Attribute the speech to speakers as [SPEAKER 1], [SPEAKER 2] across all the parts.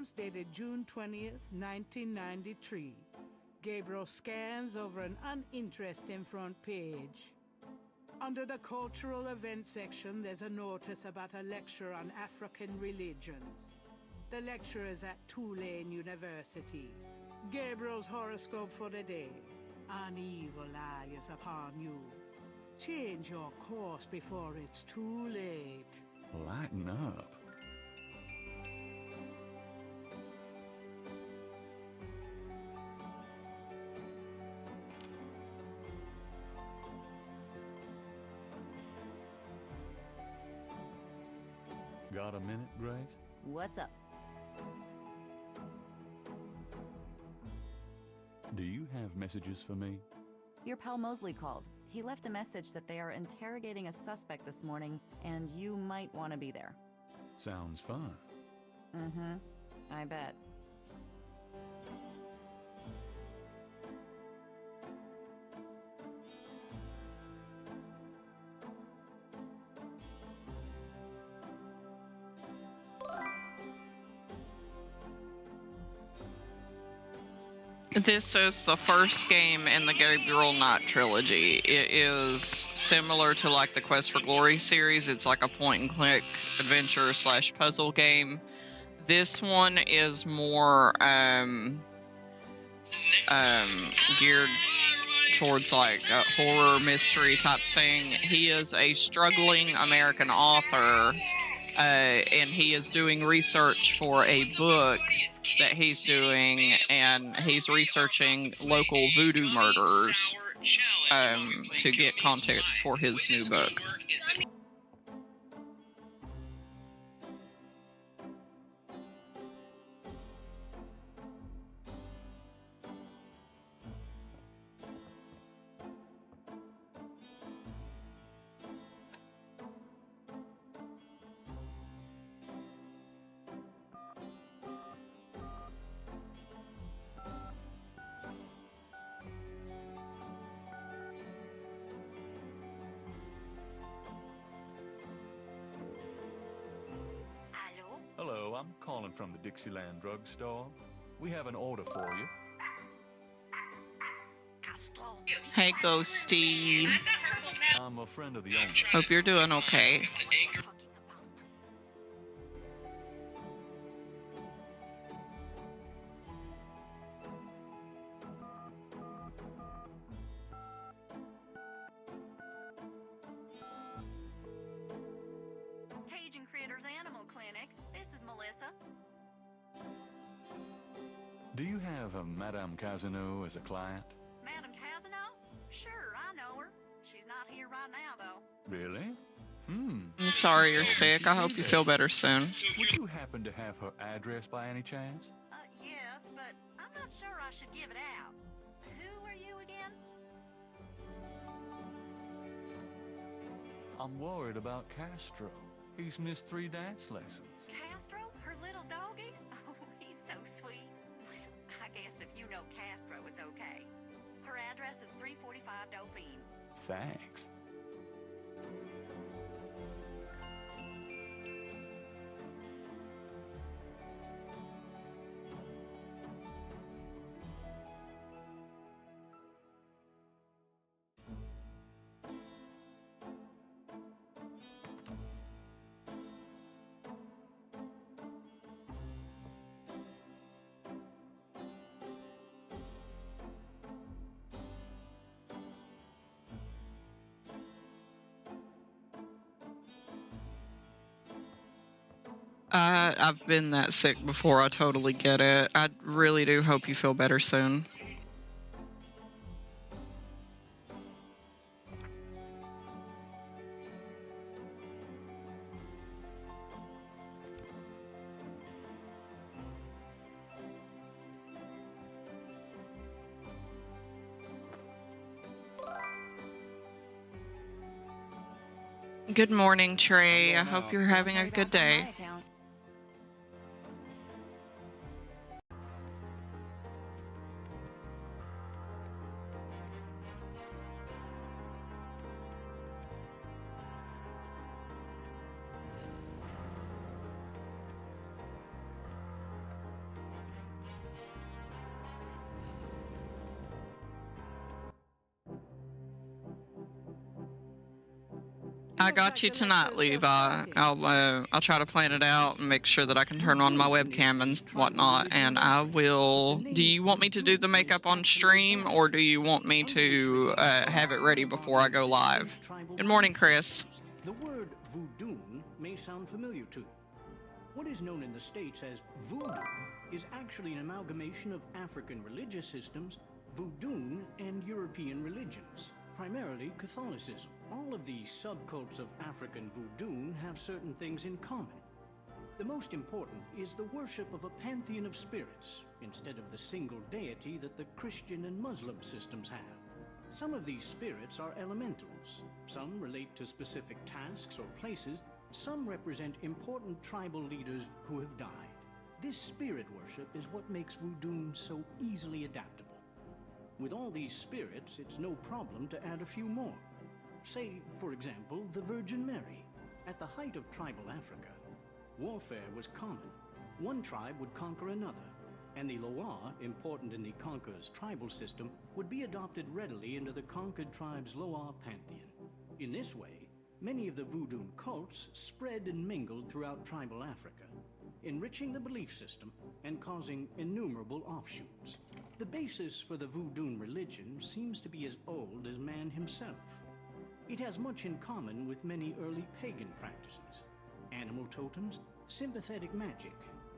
[SPEAKER 1] Times dated June 20th, 1993. Gabriel scans over an uninteresting front page. Under the cultural events section, there's a notice about a lecture on African religions. The lecture is at Tulane University. Gabriel's horoscope for the day. An evil eye is upon you. Change your course before it's too late.
[SPEAKER 2] Lighten up. Got a minute, Grace?
[SPEAKER 3] What's up?
[SPEAKER 2] Do you have messages for me?
[SPEAKER 3] Your pal Mosley called. He left a message that they are interrogating a suspect this morning, and you might want to be there.
[SPEAKER 2] Sounds fun.
[SPEAKER 3] Mm-hmm. I bet.
[SPEAKER 4] This is the first game in the Gabriel Knight trilogy. It is similar to like the Quest for Glory series. It's like a point-and-click adventure / puzzle game. This one is more geared towards like a horror mystery type thing. He is a struggling American author, and he is doing research for a book that he's doing, and he's researching local voodoo murderers to get content for his new book.
[SPEAKER 2] Hello, I'm calling from the Dixieland drugstore. We have an order for you.
[SPEAKER 4] Hey, Ghosty.
[SPEAKER 2] I'm a friend of the owner.
[SPEAKER 4] Hope you're doing okay.
[SPEAKER 5] Cajun Critters Animal Clinic. This is Melissa.
[SPEAKER 2] Do you have a Madame Casino as a client?
[SPEAKER 5] Madam Casino? Sure, I know her. She's not here right now, though.
[SPEAKER 2] Really?
[SPEAKER 4] I'm sorry you're sick. I hope you feel better soon.
[SPEAKER 2] Would you happen to have her address by any chance?
[SPEAKER 5] Yes, but I'm not sure I should give it out. Who are you again?
[SPEAKER 2] I'm worried about Castro. He's missed 3 dance lessons.
[SPEAKER 5] Castro? Her little doggy? Oh, he's so sweet. I guess if you know Castro, it's okay. Her address is 345 Dauphine.
[SPEAKER 2] Thanks.
[SPEAKER 4] I've been that sick before. I totally get it. I really do hope you feel better soon. Good morning, Trey. I hope you're having a good day. I got you tonight, Levi. I'll try to plan it out and make sure that I can turn on my webcam and whatnot. And I will. Do you want me to do the makeup on stream, or do you want me to have it ready before I go live? Good morning, Chris.
[SPEAKER 6] The word voodoo may sound familiar to you. What is known in the States as voodoo is actually an amalgamation of African religious systems, voodoo, and European religions, primarily Catholicism. All of these subcults of African voodoo have certain things in common. The most important is the worship of a pantheon of spirits, instead of the single deity that the Christian and Muslim systems have. Some of these spirits are elementals, some relate to specific tasks or places, some represent important tribal leaders who have died. This spirit worship is what makes voodoo so easily adaptable. With all these spirits, it's no problem to add a few more. Say, for example, the Virgin Mary. At the height of tribal Africa, warfare was common. One tribe would conquer another, and the Loa, important in the conqueror's tribal system, would be adopted readily into the conquered tribe's Loa pantheon. In this way, many of the voodoo cults spread and mingled throughout tribal Africa, enriching the belief system and causing innumerable offshoots. The basis for the voodoo religion seems to be as old as man himself. It has much in common with many early pagan practices: animal totems, sympathetic magic,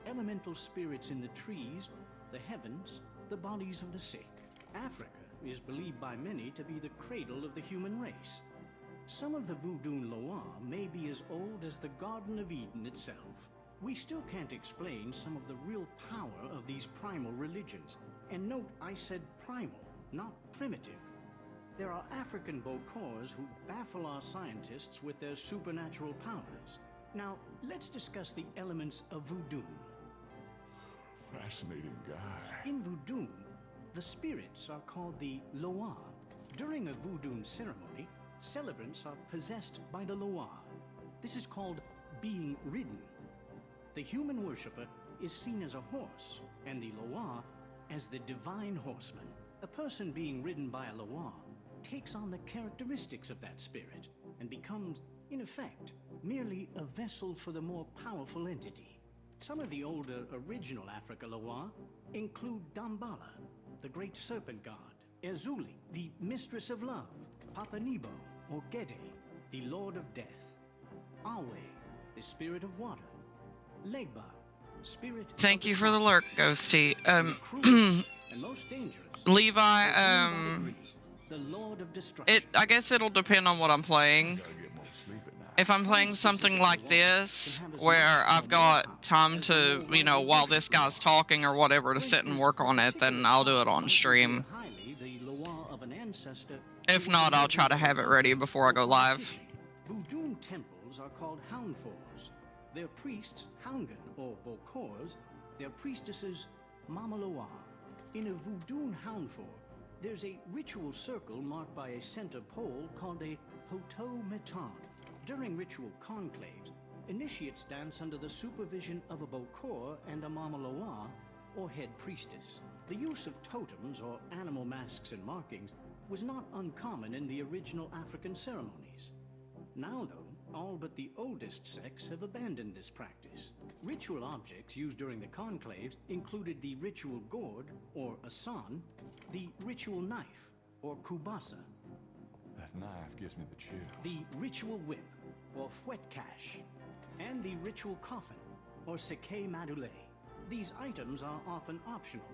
[SPEAKER 6] elemental spirits in the trees, the heavens, the bodies of the sick. Africa is believed by many to be the cradle of the human race. Some of the voodoo Loa may be as old as the Garden of Eden itself. We still can't explain some of the real power of these primal religions. And note, I said primal, not primitive. There are African Bokors who baffle our scientists with their supernatural powers. Now, let's discuss the elements of voodoo.
[SPEAKER 2] Fascinating guy.
[SPEAKER 6] In voodoo, the spirits are called the Loa. During a voodoo ceremony, celebrants are possessed by the Loa. This is called being ridden. The human worshipper is seen as a horse, and the Loa as the divine horseman. A person being ridden by a Loa takes on the characteristics of that spirit and becomes, in effect, merely a vessel for the more powerful entity. Some of the older original Africa Loa include Dambala, the great serpent god, Ezuli, the mistress of love, Papa Nebo, or Gede, the lord of death, Awe, the spirit of water, Legba, spirit
[SPEAKER 4] Thank
[SPEAKER 6] of
[SPEAKER 4] you for the lurk, Ghosty.
[SPEAKER 6] the cruelest and most dangerous,
[SPEAKER 4] Levi,
[SPEAKER 6] the lord of destruction.
[SPEAKER 4] I guess it'll depend on what I'm playing.
[SPEAKER 2] Gotta get more sleep at night.
[SPEAKER 4] If I'm playing something like this, where I've got time to, you know, while this guy's talking or whatever, to sit and work on it, then I'll do it on stream. If not, I'll try to have it ready before I go live.
[SPEAKER 6] Voodoo temples are called houndfors. Their priests, Houngan or Bokors, their priestesses, Mamaloa. In a voodoo houndfor, there's a ritual circle marked by a center pole called a poto meton. During ritual conclaves, initiates dance under the supervision of a Bokor and a Mamaloa, or head priestess. The use of totems, or animal masks and markings, was not uncommon in the original African ceremonies. Now, though, all but the oldest sects have abandoned this practice. Ritual objects used during the conclaves included the ritual gourd, or asan, the ritual knife, or kubasa,
[SPEAKER 2] That knife gives me the chills.
[SPEAKER 6] the ritual whip, or fouetcache, and the ritual coffin, or seke madule. These items are often optional,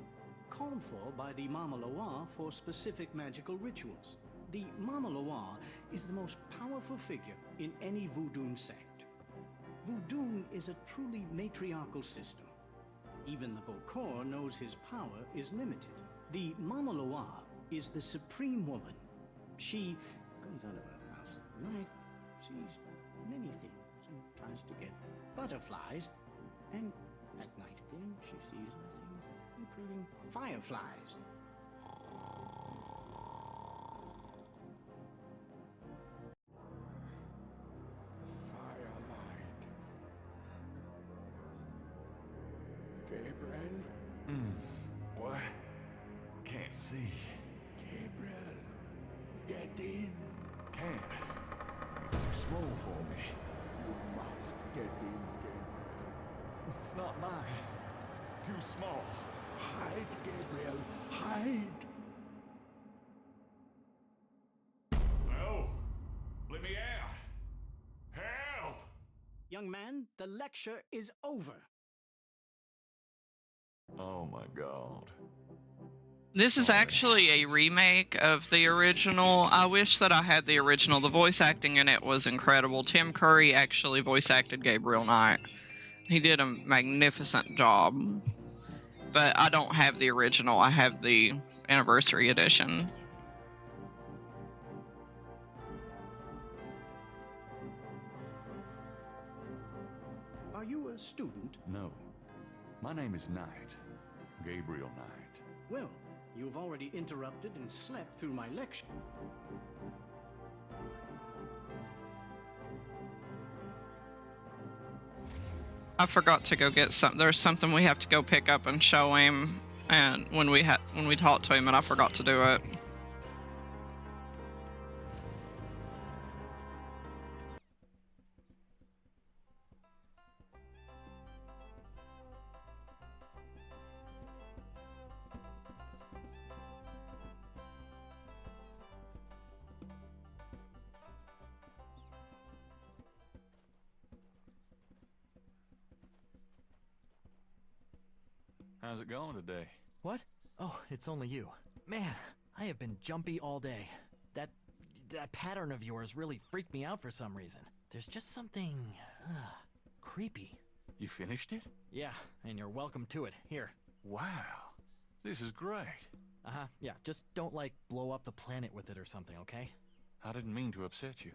[SPEAKER 6] called for by the Mamaloa for specific magical rituals. The Mamaloa is the most powerful figure in any voodoo sect. Voodoo is a truly matriarchal system. Even the Bokor knows his power is limited. The Mamaloa is the supreme woman. She comes out of her house at night, sees many things, and tries to get butterflies, and at night again she sees other things, including fireflies.
[SPEAKER 7] Firelight. Gabriel?
[SPEAKER 2] What? Can't see.
[SPEAKER 7] Gabriel, get in.
[SPEAKER 2] Can't. It's too
[SPEAKER 7] small for me.
[SPEAKER 8] You must get in, Gabriel.
[SPEAKER 7] It's not mine. Too small.
[SPEAKER 8] Hide, Gabriel. Hide.
[SPEAKER 2] No! Let me out! Help!
[SPEAKER 6] Young man, the lecture is over.
[SPEAKER 2] Oh my god.
[SPEAKER 4] This is
[SPEAKER 2] Sorry.
[SPEAKER 4] actually a remake of the original. I wish that I had the original. The voice acting in it was incredible. Tim Curry actually voice acted Gabriel Knight. He did a magnificent job. But I don't have the original. I have the anniversary edition.
[SPEAKER 6] Are you a student?
[SPEAKER 2] No. My name is Knight. Gabriel Knight.
[SPEAKER 6] Well, you've already interrupted and slept through my lecture.
[SPEAKER 4] I forgot to go get some. There's something we have to go pick up and show him, and when we talked to him, and I forgot to do it.
[SPEAKER 2] How's it going today?
[SPEAKER 9] What? Oh, it's only you. Man, I have been jumpy all day. That pattern of yours really freaked me out for some reason. There's just something creepy.
[SPEAKER 2] You finished it?
[SPEAKER 9] Yeah, and you're welcome to it. Here.
[SPEAKER 2] Wow. This is great.
[SPEAKER 9] Yeah, just don't blow up the planet with it or something, okay?
[SPEAKER 2] I didn't mean to upset you.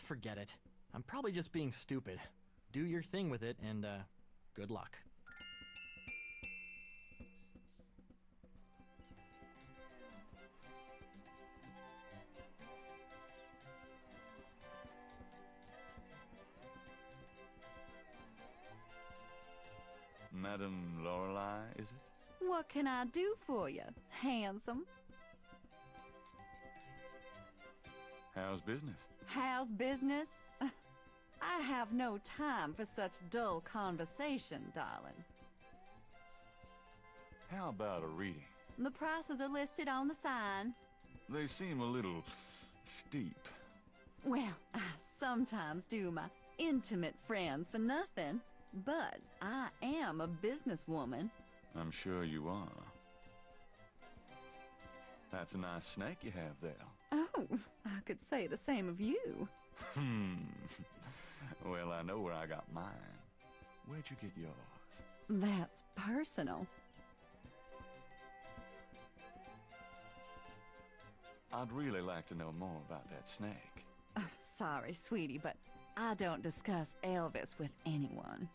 [SPEAKER 9] Forget it. I'm probably just being stupid. Do your thing with it and good luck.
[SPEAKER 2] Madam Lorelei, is it?
[SPEAKER 3] What can I do for you, handsome?
[SPEAKER 2] How's business?
[SPEAKER 3] How's business? I have no time for such dull conversation, darling.
[SPEAKER 2] How about a reading?
[SPEAKER 3] The prices are listed on the sign.
[SPEAKER 2] They seem a little steep.
[SPEAKER 3] Well, I sometimes do my intimate friends for nothing, but I am a businesswoman.
[SPEAKER 2] I'm sure you are. That's a nice snake you have there.
[SPEAKER 3] Oh, I could say the same of you.
[SPEAKER 2] Well, I know where I got mine. Where'd you get yours?
[SPEAKER 3] That's personal.
[SPEAKER 2] I'd really like to know more about that snake.
[SPEAKER 3] Oh, sorry, sweetie, but I don't discuss Elvis with anyone.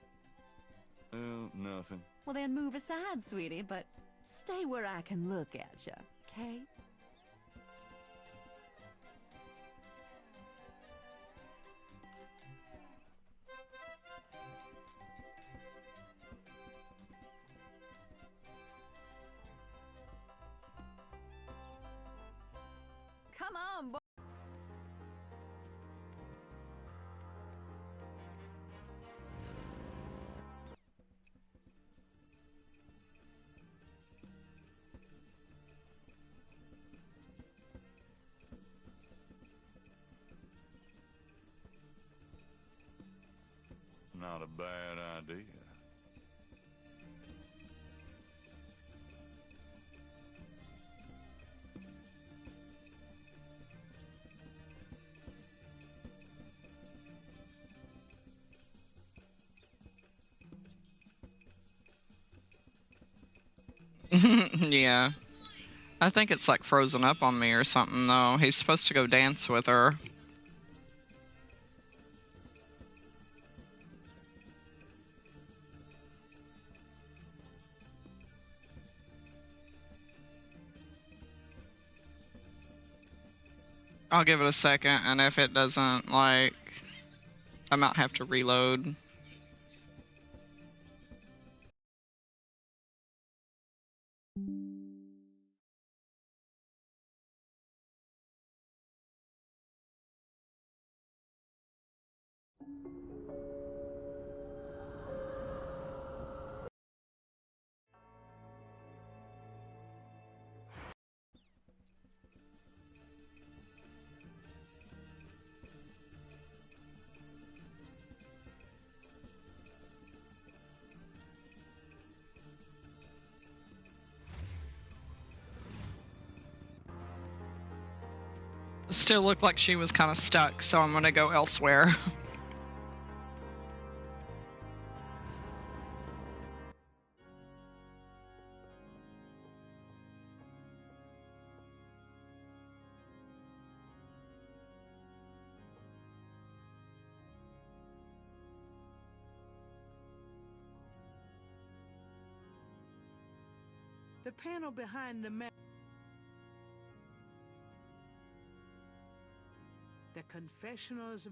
[SPEAKER 2] Oh, nothing.
[SPEAKER 3] Well, then move aside, sweetie, but stay where I can look at you, okay? Come on, boy.
[SPEAKER 2] Not a bad idea.
[SPEAKER 4] Yeah. I think it's frozen up on me or something, though. He's supposed to go dance with her. I'll give it a second, and if it doesn't, I might have to reload. still looked like she was kind of stuck, so I'm gonna go elsewhere.
[SPEAKER 1] The panel behind the the confessionals.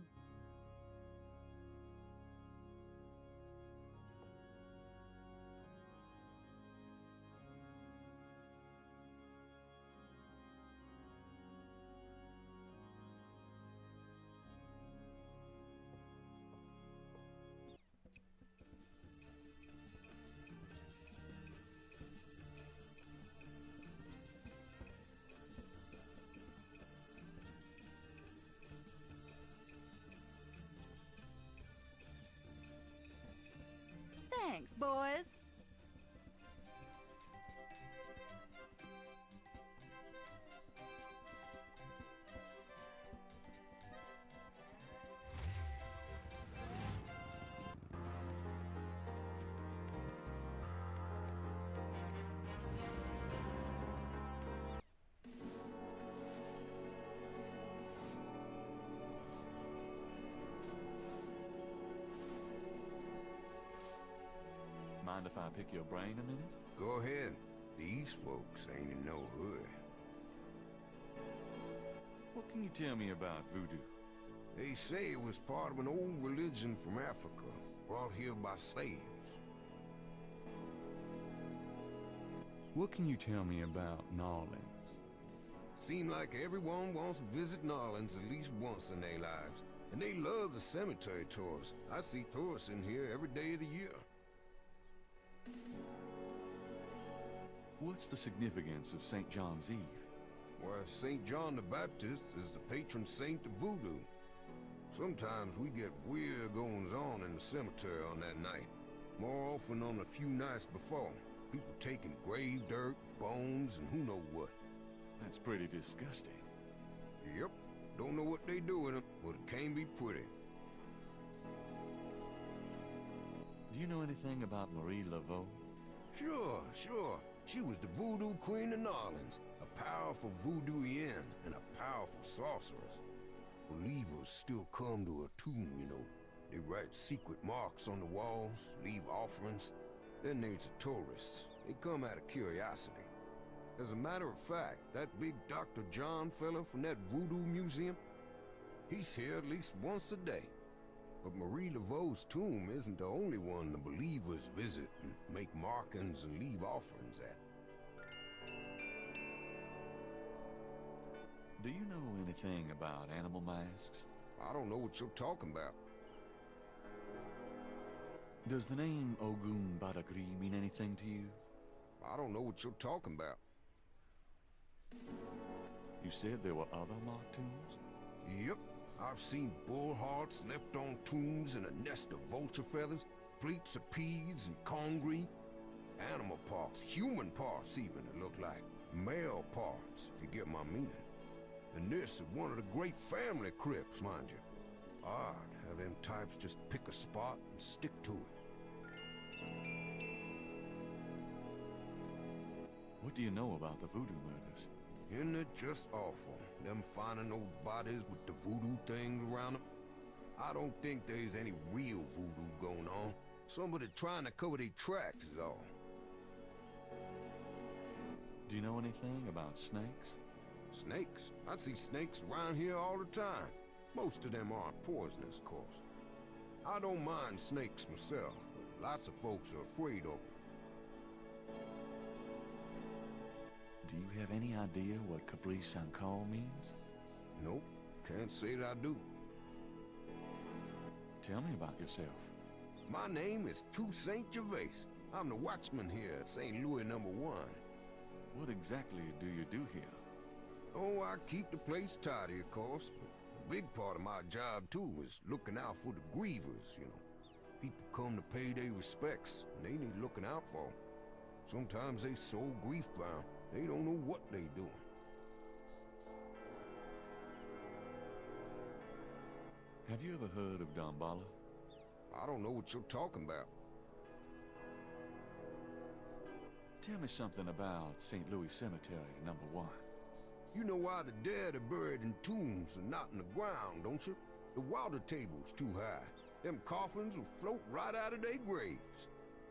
[SPEAKER 3] Thanks, boys.
[SPEAKER 2] Mind if I pick your brain a minute?
[SPEAKER 10] Go ahead. These folks ain't in no hurry.
[SPEAKER 2] What can you tell me about voodoo?
[SPEAKER 10] They say it was part of an old religion from Africa, brought here by slaves.
[SPEAKER 2] What can you tell me about Narlins?
[SPEAKER 10] Seem like everyone wants to visit Narlins at least once in their lives. And they love the cemetery tours. I see tourists in here every day of the year.
[SPEAKER 2] What's the significance of St. John's Eve?
[SPEAKER 10] Well, St. John the Baptist is the patron saint of voodoo. Sometimes we get weird goings-on in the cemetery on that night. More often on a few nights before. People taking grave dirt, bones, and who know what.
[SPEAKER 2] That's pretty disgusting.
[SPEAKER 10] Yep. Don't know what they do with them, but it can be pretty.
[SPEAKER 2] Do you know anything about Marie Laveau?
[SPEAKER 10] Sure. She was the voodoo queen of Narlins, a powerful voodooian and a powerful sorceress. Believers still come to her tomb, you know. They write secret marks on the walls, leave offerings. Then there's the tourists. They come out of curiosity. As a matter of fact, that big Dr. John fella from that voodoo museum, he's here at least once a day. But Marie Laveau's tomb isn't the only one the believers visit and make markings and leave offerings at.
[SPEAKER 2] Do you know anything about animal masks?
[SPEAKER 10] I don't know what you're talking about.
[SPEAKER 2] Does the name Ogun Badagri mean anything to you?
[SPEAKER 10] I don't know what you're talking about.
[SPEAKER 2] You said there were other mock tombs?
[SPEAKER 10] Yep. I've seen bull hearts left on tombs and a nest of vulture feathers, plates of peas and congreve, animal parts, human parts even, it look like. Male parts, if you get my meaning. And this is one of the great family crypts, mind you. Odd how them types just pick a spot and stick to it.
[SPEAKER 2] What do you know about the voodoo murders?
[SPEAKER 10] Isn't it just awful, them finding those bodies with the voodoo things around them? I don't think there's any real voodoo going on. Somebody trying to cover their tracks is all.
[SPEAKER 2] Do you know anything about snakes?
[SPEAKER 10] Snakes? I see snakes around here all the time. Most of them aren't poisonous, of course. I don't mind snakes myself, but lots of folks are afraid of them.
[SPEAKER 2] Do you have any idea what Capri Saint-Call means?
[SPEAKER 10] Nope, can't say that I do.
[SPEAKER 2] Tell me about yourself.
[SPEAKER 10] My name is Toussaint Gervais. I'm the watchman here at St. Louis No. 1.
[SPEAKER 2] What exactly do you do here?
[SPEAKER 10] Oh, I keep the place tidy, of course. A big part of my job, too, is looking out for the grievers, you know. People come to pay their respects, and they need looking out for. Sometimes they so grief-bound, they don't know what they doing.
[SPEAKER 2] Have you ever heard of Damballa?
[SPEAKER 10] I don't know what you're talking about.
[SPEAKER 2] Tell me something about St. Louis Cemetery, number 1.
[SPEAKER 10] You know why the dead are buried in tombs and not in the ground, don't you? The water table's too high. Them coffins will float right out of their graves.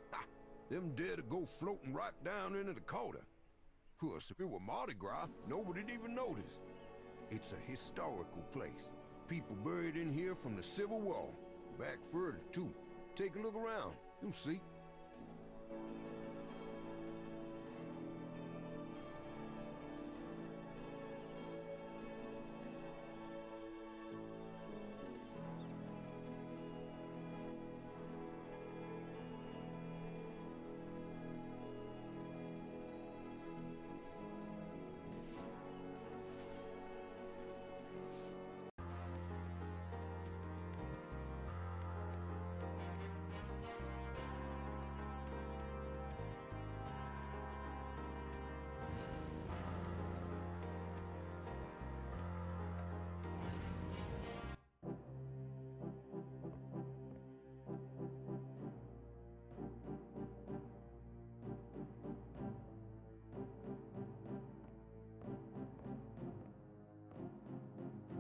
[SPEAKER 10] Ha! Them dead will go floating right down into the Calder. Of course, if it were Mardi Gras, nobody'd even notice. It's a historical place. People buried in here from the Civil War. Back further, too. Take a look around. You'll see.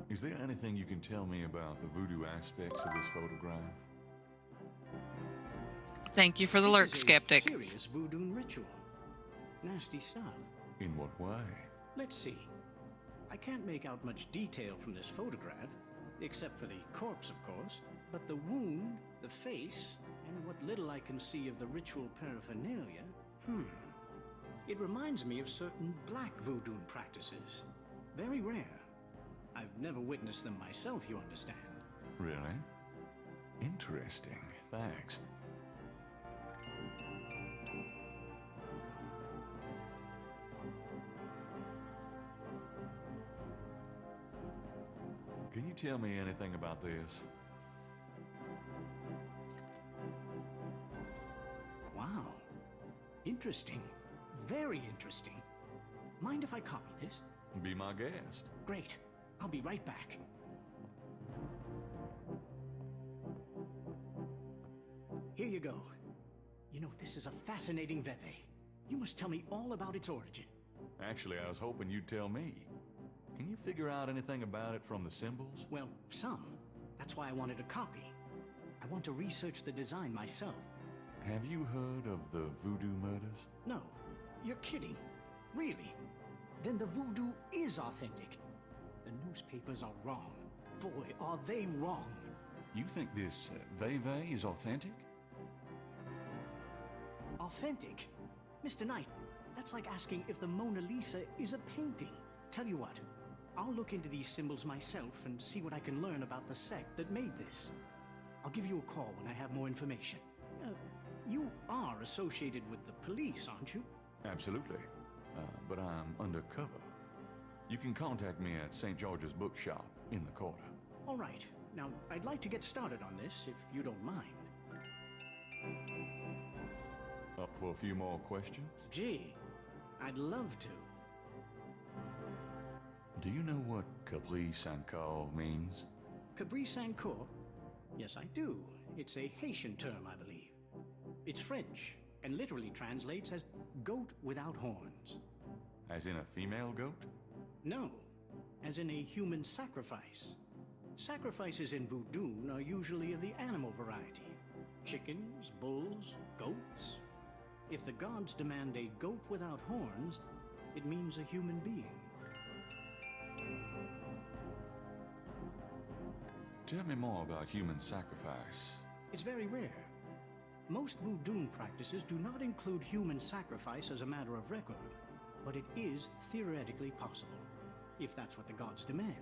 [SPEAKER 2] Is there anything you can tell me about the voodoo aspects of this photograph?
[SPEAKER 4] Thank you for the
[SPEAKER 6] This
[SPEAKER 4] lurk,
[SPEAKER 6] is a
[SPEAKER 4] skeptic.
[SPEAKER 6] serious voodoo ritual. Nasty stuff.
[SPEAKER 2] In what way?
[SPEAKER 6] Let's see. I can't make out much detail from this photograph, except for the corpse, of course. But the wound, the face, and what little I can see of the ritual paraphernalia, it reminds me of certain black voodoo practices. Very rare. I've never witnessed them myself, you understand.
[SPEAKER 2] Really? Interesting. Thanks. Can you tell me anything about this?
[SPEAKER 6] Wow. Interesting. Very interesting. Mind if I copy this?
[SPEAKER 2] Be my guest.
[SPEAKER 6] Great. I'll be right back. Here you go. You know, this is a fascinating veve. You must tell me all about its origin.
[SPEAKER 2] Actually, I was hoping you'd tell me. Can you figure out anything about it from the symbols?
[SPEAKER 6] Well, some. That's why I wanted a copy. I want to research the design myself.
[SPEAKER 2] Have you heard of the voodoo murders?
[SPEAKER 6] No, you're kidding. Really? Then the voodoo is authentic. The newspapers are wrong. Boy, are they wrong.
[SPEAKER 2] You think this veve is authentic?
[SPEAKER 6] Authentic? Mr. Knight, that's like asking if the Mona Lisa is a painting. Tell you what, I'll look into these symbols myself and see what I can learn about the sect that made this. I'll give you a call when I have more information. You are associated with the police, aren't you?
[SPEAKER 2] Absolutely. But I'm undercover. You can contact me at St. George's Bookshop in the Calder.
[SPEAKER 6] All right. Now, I'd like to get started on this, if you don't mind.
[SPEAKER 2] Up for a few more questions?
[SPEAKER 6] Gee, I'd love to.
[SPEAKER 2] Do you know what Caprice encore means?
[SPEAKER 6] Caprice encore? Yes, I do. It's a Haitian term, I believe. It's French, and literally translates as goat without horns.
[SPEAKER 2] As in a female goat?
[SPEAKER 6] No, as in a human sacrifice. Sacrifices in voodoo are usually of the animal variety. Chickens, bulls, goats. If the gods demand a goat without horns, it means a human being.
[SPEAKER 2] Tell me more about human sacrifice.
[SPEAKER 6] It's very rare. Most voodoo practices do not include human sacrifice as a matter of record, but it is theoretically possible, if that's what the gods demand.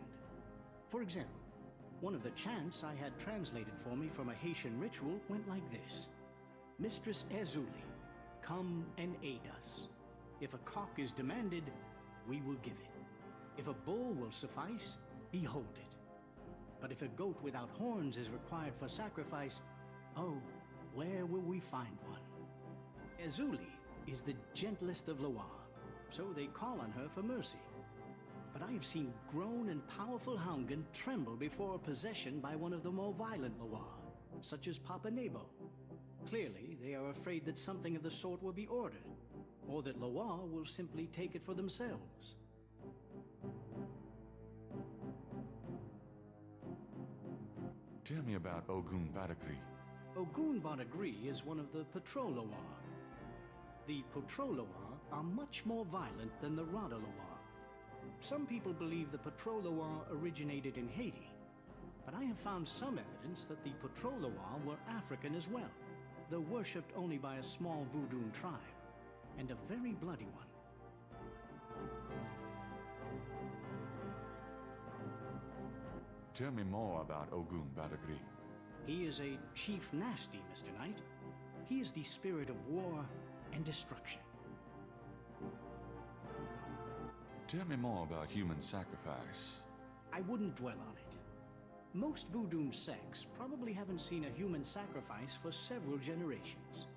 [SPEAKER 6] For example, one of the chants I had translated for me from a Haitian ritual went like this. Mistress Ezuli, come and aid us. If a cock is demanded, we will give it. If a bull will suffice, behold it. But if a goat without horns is required for sacrifice, oh, where will we find one? Ezuli is the gentlest of Loire, so they call on her for mercy. but I have seen grown and powerful Houngan tremble before a possession by one of the more violent Loa, such as Papa Nebo. Clearly, they are afraid that something of the sort will be ordered, or that Loa will simply take it for themselves.
[SPEAKER 2] Tell me about Ogun Badagri.
[SPEAKER 6] Ogun Badagri is one of the Patrol Loa. The Patrol Loa are much more violent than the Rada Loa. Some people believe the Patrol Loa originated in Haiti, but I have found some evidence that the Patrol Loa were African as well, though worshipped only by a small voodoo tribe, and a very bloody one.
[SPEAKER 2] Tell me more about Ogun Badagri.
[SPEAKER 6] He is a Chief Nasty, Mr. Knight. He is the spirit of war and destruction.
[SPEAKER 2] Tell me more about human sacrifice.
[SPEAKER 6] I wouldn't dwell on it. Most voodoo sects probably haven't seen a human sacrifice for several generations.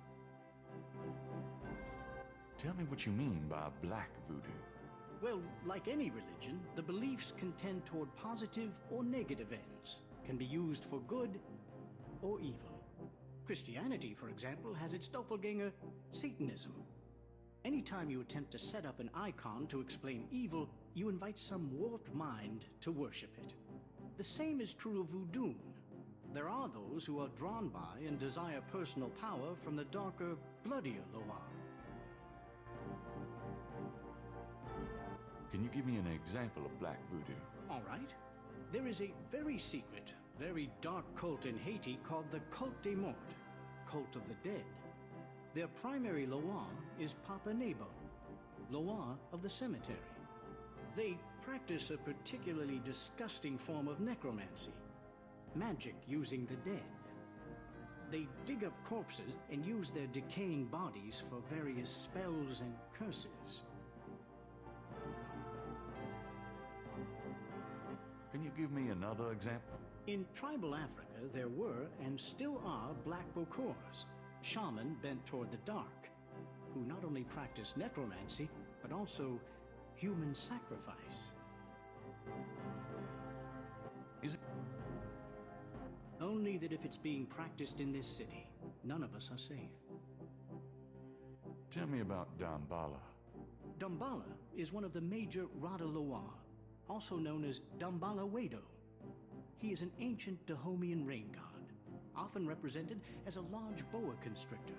[SPEAKER 2] Tell me what you mean by black voodoo.
[SPEAKER 6] Well, like any religion, the beliefs can tend toward positive or negative ends, can be used for good or evil. Christianity, for example, has its doppelganger, Satanism. Anytime you attempt to set up an icon to explain evil, you invite some warped mind to worship it. The same is true of voodoo. There are those who are drawn by and desire personal power from the darker, bloodier Loa.
[SPEAKER 2] Can you give me an example of black voodoo?
[SPEAKER 6] All right. There is a very secret, very dark cult in Haiti called the Cult des Morts, Cult of the Dead. Their primary Loa is Papa Nebo, Loa of the cemetery. They practice a particularly disgusting form of necromancy, magic using the dead. They dig up corpses and use their decaying bodies for various spells and curses.
[SPEAKER 2] Can you give me another example?
[SPEAKER 6] In tribal Africa, there were and still are black Bokors, shaman bent toward the dark, who not only practice necromancy, but also human sacrifice.
[SPEAKER 2] Is it?
[SPEAKER 6] Only that if it's being practiced in this city, none of us are safe.
[SPEAKER 2] Tell me about Dambala.
[SPEAKER 6] Dambala is one of the major Rada Loa, also known as Dambala Wado. He is an ancient Dahomian rain god, often represented as a large boa constrictor.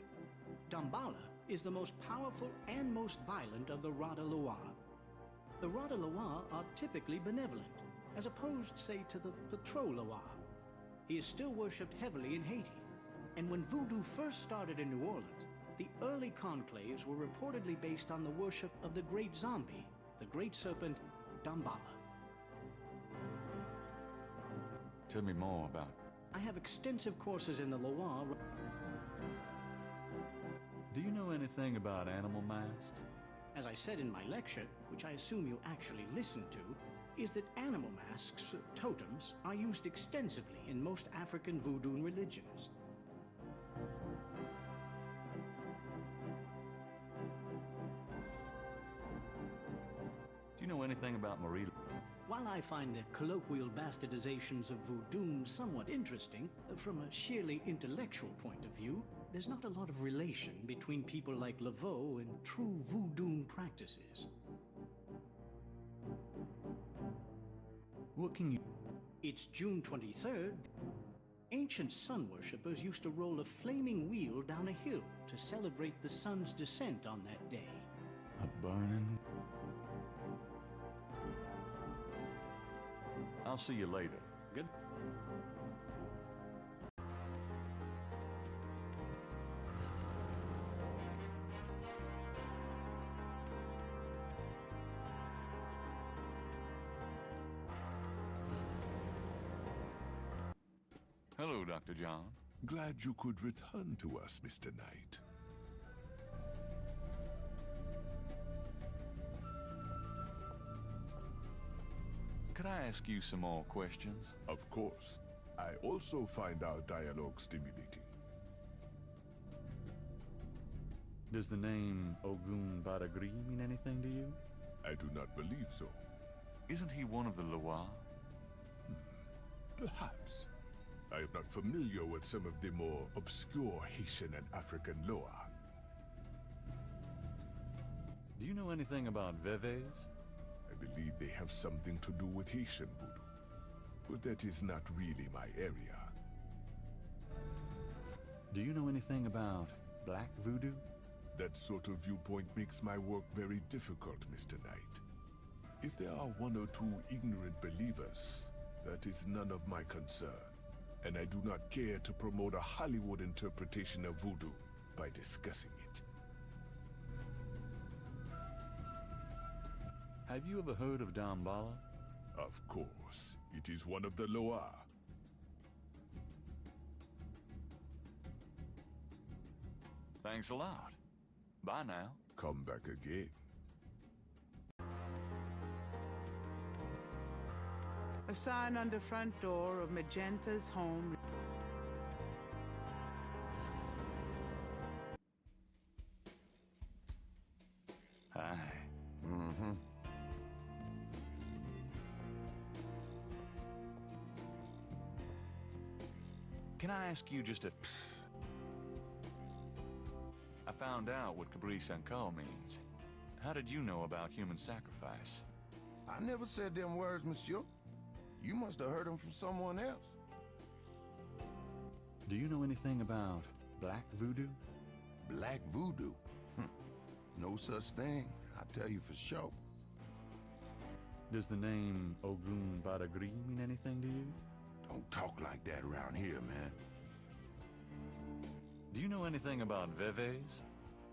[SPEAKER 6] Dambala is the most powerful and most violent of the Rada Loa. The Rada Loa are typically benevolent, as opposed, say, to the Patrol Loa. He is still worshipped heavily in Haiti, and when voodoo first started in New Orleans, the early conclaves were reportedly based on the worship of the great zombie, the great serpent, Dambala.
[SPEAKER 2] Tell me more about.
[SPEAKER 6] I have extensive courses in the Loa.
[SPEAKER 2] Do you know anything about animal masks?
[SPEAKER 6] As I said in my lecture, which I assume you actually listened to, is that animal masks, totems, are used extensively in most African voodoo religions.
[SPEAKER 2] Do you know anything about Marie?
[SPEAKER 6] While I find the colloquial bastardizations of voodoo somewhat interesting, from a sheerly intellectual point of view, there's not a lot of relation between people like Laveau and true voodoo practices.
[SPEAKER 2] What can you...
[SPEAKER 6] It's June 23rd. Ancient sun worshippers used to roll a flaming wheel down a hill to celebrate the sun's descent on that day.
[SPEAKER 2] A burning... I'll see you later.
[SPEAKER 6] Good.
[SPEAKER 2] Hello, Dr. John.
[SPEAKER 8] Glad you could return to us, Mr. Knight.
[SPEAKER 2] Could I ask you some more questions?
[SPEAKER 8] Of course. I also find our dialogue stimulating.
[SPEAKER 2] Does the name Ogun Badagri mean anything to you?
[SPEAKER 8] I do not believe so.
[SPEAKER 2] Isn't he one of the Loire?
[SPEAKER 8] Perhaps. I am not familiar with some of the more obscure Haitian and African lore.
[SPEAKER 2] Do you know anything about Veves?
[SPEAKER 8] I believe they have something to do with Haitian voodoo, but that is not really my area.
[SPEAKER 2] Do you know anything about Black Voodoo?
[SPEAKER 8] That sort of viewpoint makes my work very difficult, Mr. Knight. If there are one or two ignorant believers, that is none of my concern, and I do not care to promote a Hollywood interpretation of voodoo by discussing it.
[SPEAKER 2] Have you ever heard of Damballa?
[SPEAKER 8] Of course, it is one of the Loire.
[SPEAKER 2] Thanks a lot. Bye now.
[SPEAKER 8] Come back again.
[SPEAKER 1] A sign on the front door of Magenta's home.
[SPEAKER 2] Hi.
[SPEAKER 10] Mm-hmm.
[SPEAKER 2] Can I ask you just a... I found out what Caprice Sanko means. How did you know about human sacrifice?
[SPEAKER 10] I never said them words, monsieur. You must have heard them from someone else.
[SPEAKER 2] Do you know anything about Black Voodoo?
[SPEAKER 10] Black voodoo? No such thing, I tell you for sure.
[SPEAKER 2] Does the name Ogun Badagri mean anything to you?
[SPEAKER 10] Don't talk like that around here, man.
[SPEAKER 2] Do you know anything about Veves?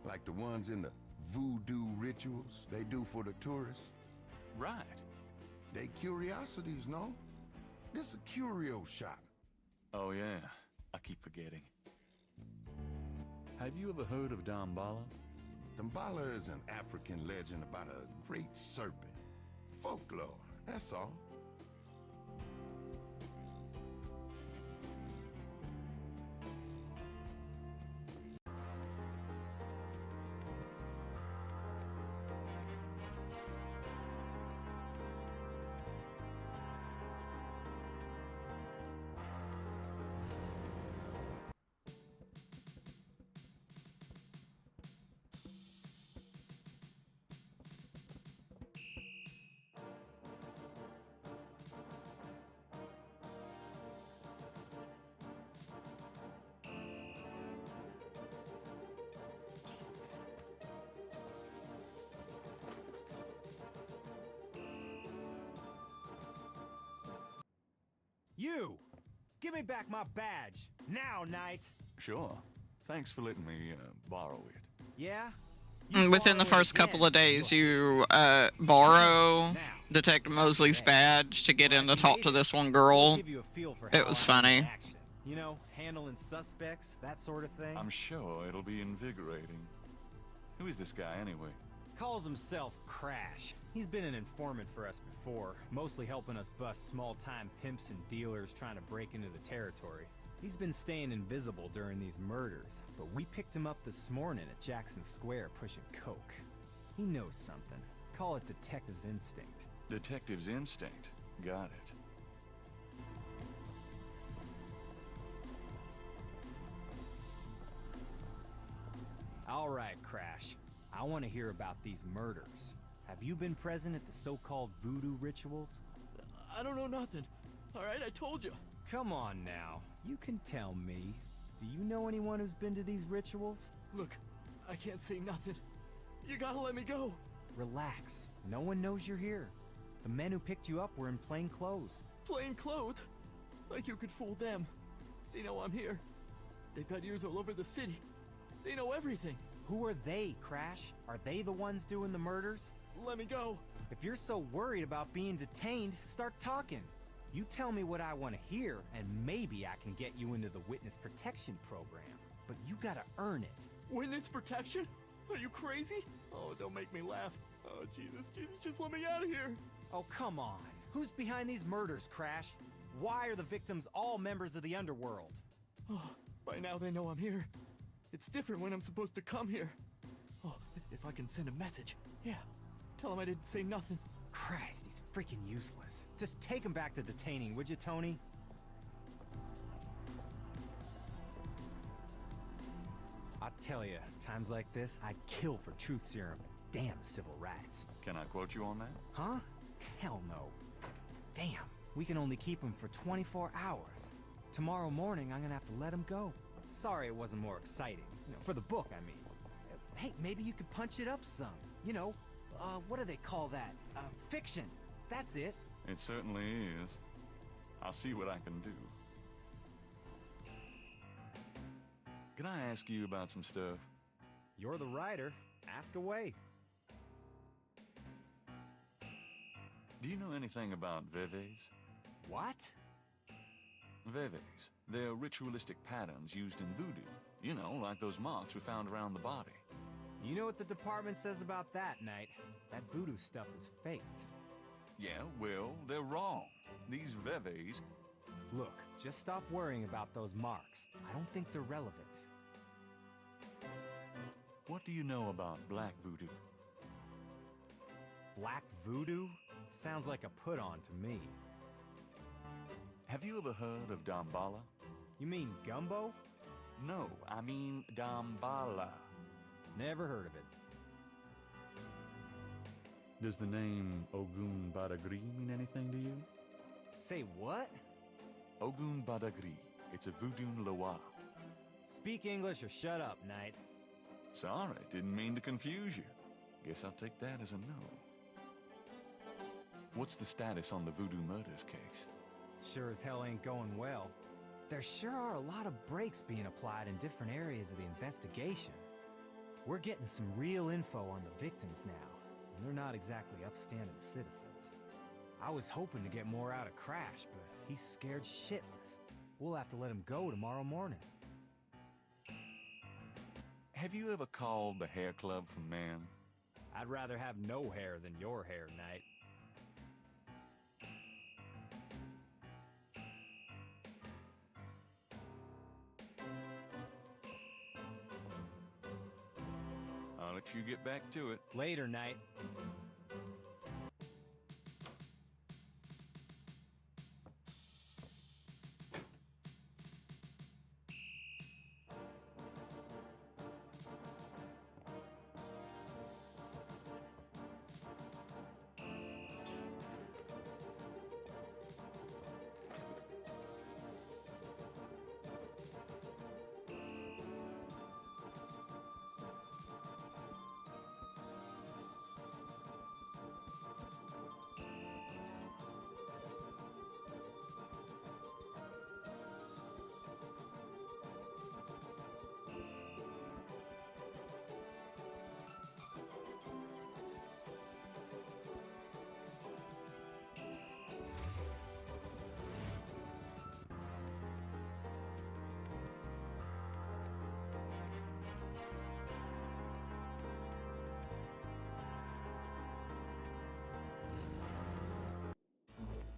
[SPEAKER 10] Like the ones in the voodoo rituals they do for the tourists?
[SPEAKER 2] Right.
[SPEAKER 10] They curiosities, no? This a curio shop.
[SPEAKER 2] Oh yeah, I keep forgetting. Have you ever heard of Damballa?
[SPEAKER 10] Damballa is an African legend about a great serpent. Folklore, that's all.
[SPEAKER 11] You! Give me back my badge! Now, Knight!
[SPEAKER 2] Sure. Thanks for letting me borrow it.
[SPEAKER 11] Yeah?
[SPEAKER 4] Within the first couple of days, you borrow Detective Mosley's badge to get in to talk to this one girl. It was funny.
[SPEAKER 11] You know, handling suspects, that sort of thing.
[SPEAKER 2] I'm sure it'll be invigorating. Who is this guy, anyway?
[SPEAKER 11] Calls himself Crash. He's been an informant for us before, mostly helping us bust small-time pimps and dealers trying to break into the territory. He's been staying invisible during these murders, but we picked him up this morning at Jackson Square pushing coke. He knows something. Call it detective's instinct.
[SPEAKER 2] Detective's instinct. Got it.
[SPEAKER 11] All right, Crash. I want to hear about these murders. Have you been present at the so-called voodoo rituals?
[SPEAKER 9] I don't know nothing. All right, I told you.
[SPEAKER 11] Come on now. You can tell me. Do you know anyone who's been to these rituals?
[SPEAKER 9] Look, I can't say nothing. You gotta let me go.
[SPEAKER 11] Relax. No one knows you're here. The men who picked you up were in plain clothes.
[SPEAKER 9] Plain clothes? Like you could fool them. They know I'm here. They've got ears all over the city. They know everything.
[SPEAKER 11] Who are they, Crash? Are they the ones doing the murders?
[SPEAKER 9] Let me go.
[SPEAKER 11] If you're so worried about being detained, start talking. You tell me what I want to hear, and maybe I can get you into the witness protection program. But you gotta earn it.
[SPEAKER 9] Witness protection? Are you crazy? Oh, don't make me laugh. Oh, Jesus, just let me out of here.
[SPEAKER 11] Oh, come on. Who's behind these murders, Crash? Why are the victims all members of the underworld?
[SPEAKER 9] Oh, by now they know I'm here. It's different when I'm supposed to come here. Oh, if I can send a message. Yeah. Tell them I didn't say nothing.
[SPEAKER 11] Christ, these Freaking useless. Just take him back to detaining, would you, Tony? I'll tell you, times like this, I'd kill for truth serum. Damn civil rights.
[SPEAKER 2] Can I quote you on that?
[SPEAKER 11] Huh? Hell no. Damn, we can only keep him for 24 hours. Tomorrow morning, I'm gonna have to let him go. Sorry it wasn't more exciting. You know, for the book, I mean. Hey, maybe you could punch it up some. You know, what do they call that? Fiction. That's it.
[SPEAKER 2] It certainly is. I'll see what I can do. Can I ask you about some stuff?
[SPEAKER 11] You're the writer. Ask away.
[SPEAKER 2] Do you know anything about veves?
[SPEAKER 11] What?
[SPEAKER 2] Veves. They're ritualistic patterns used in voodoo. You know, like those marks we found around the body.
[SPEAKER 11] You know what the department says about that, Knight? That voodoo stuff is faked.
[SPEAKER 2] Yeah, well, they're wrong. These veves...
[SPEAKER 11] Look, just stop worrying about those marks. I don't think they're relevant.
[SPEAKER 2] What do you know about black voodoo?
[SPEAKER 11] Black voodoo? Sounds like a put-on to me.
[SPEAKER 2] Have you ever heard of Damballa?
[SPEAKER 11] You mean gumbo?
[SPEAKER 2] No, I mean Damballa.
[SPEAKER 11] Never heard of it.
[SPEAKER 2] Does the name Ogun Badagri mean anything to you?
[SPEAKER 11] Say what?
[SPEAKER 2] Ogun Badagri. It's a voodoo loa.
[SPEAKER 11] Speak English or shut up, Knight.
[SPEAKER 2] Sorry, didn't mean to confuse you. Guess I'll take that as a no. What's the status on the voodoo murders case?
[SPEAKER 11] Sure as hell ain't going well. There sure are a lot of breaks being applied in different areas of the investigation. We're getting some real info on the victims now, and they're not exactly upstanding citizens. I was hoping to get more out of Crash, but he's scared shitless. We'll have to let him go tomorrow morning.
[SPEAKER 2] Have you ever called the hair club from man?
[SPEAKER 11] I'd rather have no hair than your hair, Knight.
[SPEAKER 2] I'll let you get back to it.
[SPEAKER 11] Later, Knight.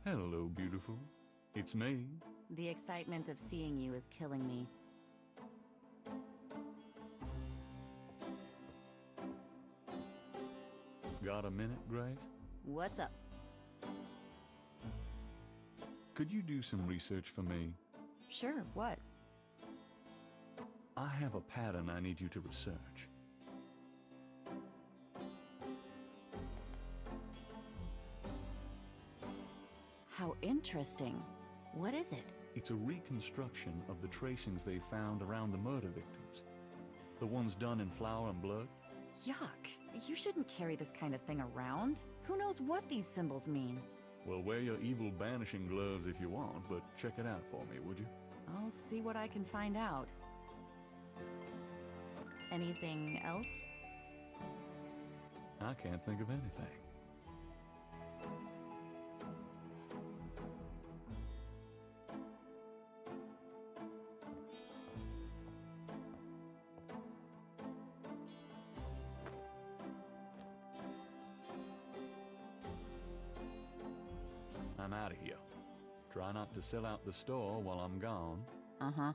[SPEAKER 2] Hello, beautiful. It's me.
[SPEAKER 3] The excitement of seeing you is killing me.
[SPEAKER 2] Got a minute, Grace?
[SPEAKER 3] What's up?
[SPEAKER 2] Could you do some research for me?
[SPEAKER 3] Sure, what?
[SPEAKER 2] I have a pattern I need you to research.
[SPEAKER 3] How interesting. What is it?
[SPEAKER 2] It's a reconstruction of the tracings they found around the murder victims. The ones done in flour and blood.
[SPEAKER 3] Yuck. You shouldn't carry this kind of thing around. Who knows what these symbols mean?
[SPEAKER 2] Well, wear your evil banishing gloves if you want, but check it out for me, would you?
[SPEAKER 3] I'll see what I can find out. Anything else?
[SPEAKER 2] I can't think of anything. I'm out of here. Try not to sell out the store while I'm gone.
[SPEAKER 3] Uh-huh.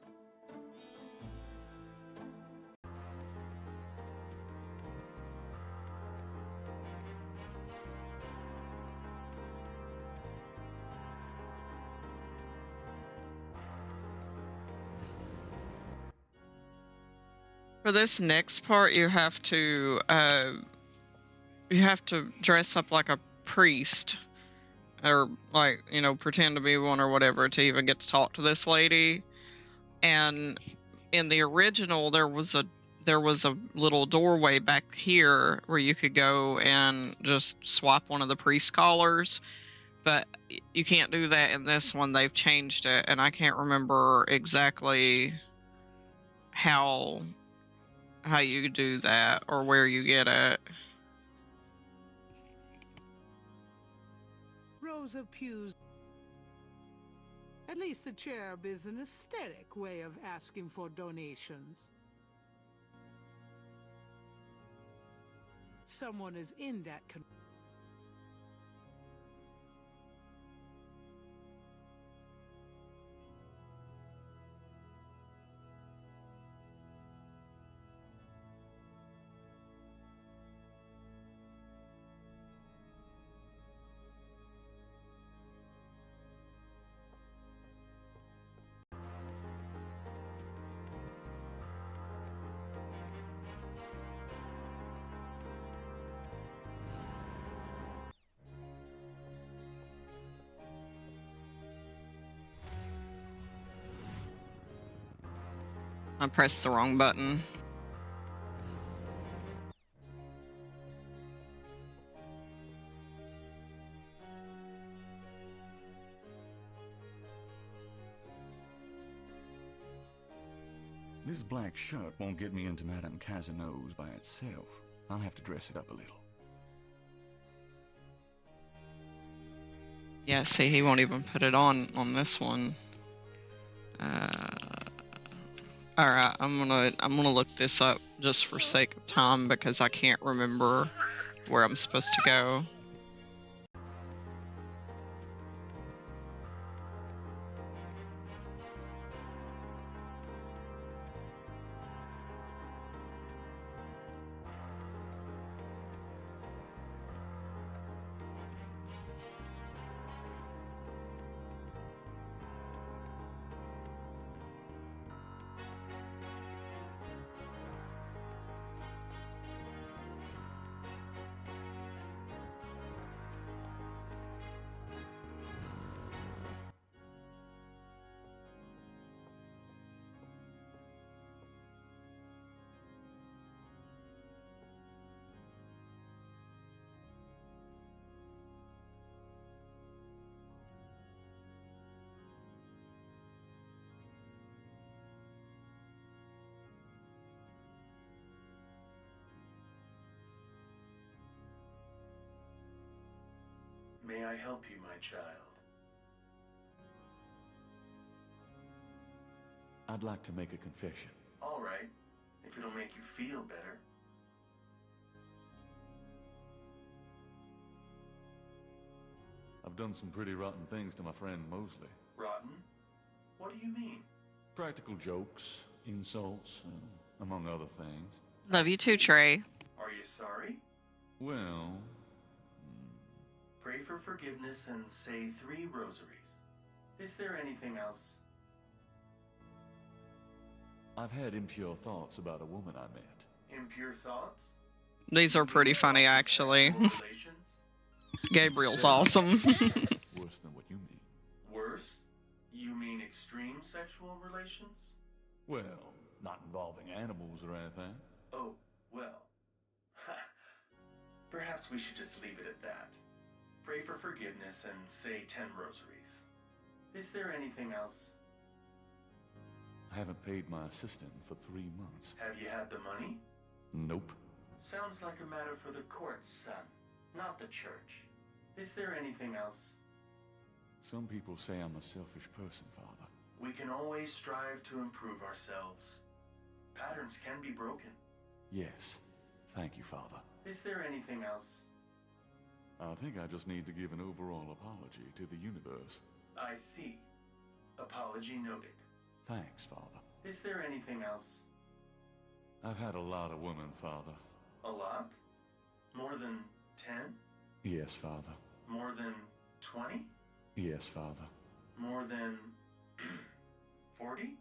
[SPEAKER 4] For this next part, you have to dress up like a priest, or like, you know, pretend to be one or whatever to even get to talk to this lady. And in the original, there was a little doorway back here where you could go and just swap one of the priest collars, but you can't do that in this one. They've changed it, and I can't remember exactly how you do that or where you get it.
[SPEAKER 1] Rows of pews. At least the cherub is an aesthetic way of asking for donations. Someone is in that
[SPEAKER 4] I pressed the wrong button.
[SPEAKER 2] This black shirt won't get me into Madame Casanova by itself. I'll have to dress it up a little.
[SPEAKER 4] Yeah, see, he won't even put it on this one. All right, I'm gonna look this up just for sake of time because I can't remember where I'm supposed to go.
[SPEAKER 12] May I help you, my child?
[SPEAKER 2] I'd like to make a confession.
[SPEAKER 12] All right, if it'll make you feel better.
[SPEAKER 2] I've done some pretty rotten things to my friend Mosley.
[SPEAKER 12] Rotten? What do you mean?
[SPEAKER 2] Practical jokes, insults, among other things.
[SPEAKER 4] Love you too, Trey.
[SPEAKER 12] Are you sorry?
[SPEAKER 2] Well...
[SPEAKER 12] Pray for forgiveness and say 3 rosaries. Is there anything else?
[SPEAKER 2] I've had impure thoughts about a woman I met.
[SPEAKER 12] Impure thoughts?
[SPEAKER 4] These are pretty funny, actually. Gabriel's awesome.
[SPEAKER 2] Worse than what you mean.
[SPEAKER 12] Worse? You mean extreme sexual relations?
[SPEAKER 2] Well, not involving animals or anything.
[SPEAKER 12] Oh, well. Perhaps we should just leave it at that. Pray for forgiveness and say 10 rosaries. Is there anything else?
[SPEAKER 2] I haven't paid my assistant for 3 months.
[SPEAKER 12] Have you had the money?
[SPEAKER 2] Nope.
[SPEAKER 12] Sounds like a matter for the courts, son, not the church. Is there anything else?
[SPEAKER 2] Some people say I'm a selfish person, Father.
[SPEAKER 12] We can always strive to improve ourselves. Patterns can be broken.
[SPEAKER 2] Yes. Thank you, Father.
[SPEAKER 12] Is there anything else?
[SPEAKER 2] I think I just need to give an overall apology to the universe.
[SPEAKER 12] I see. Apology noted.
[SPEAKER 2] Thanks, Father.
[SPEAKER 12] Is there anything else?
[SPEAKER 2] I've had a lot of women, Father.
[SPEAKER 12] A lot? More than 10?
[SPEAKER 2] Yes, Father.
[SPEAKER 12] More than 20?
[SPEAKER 2] Yes, Father.
[SPEAKER 12] More than 40?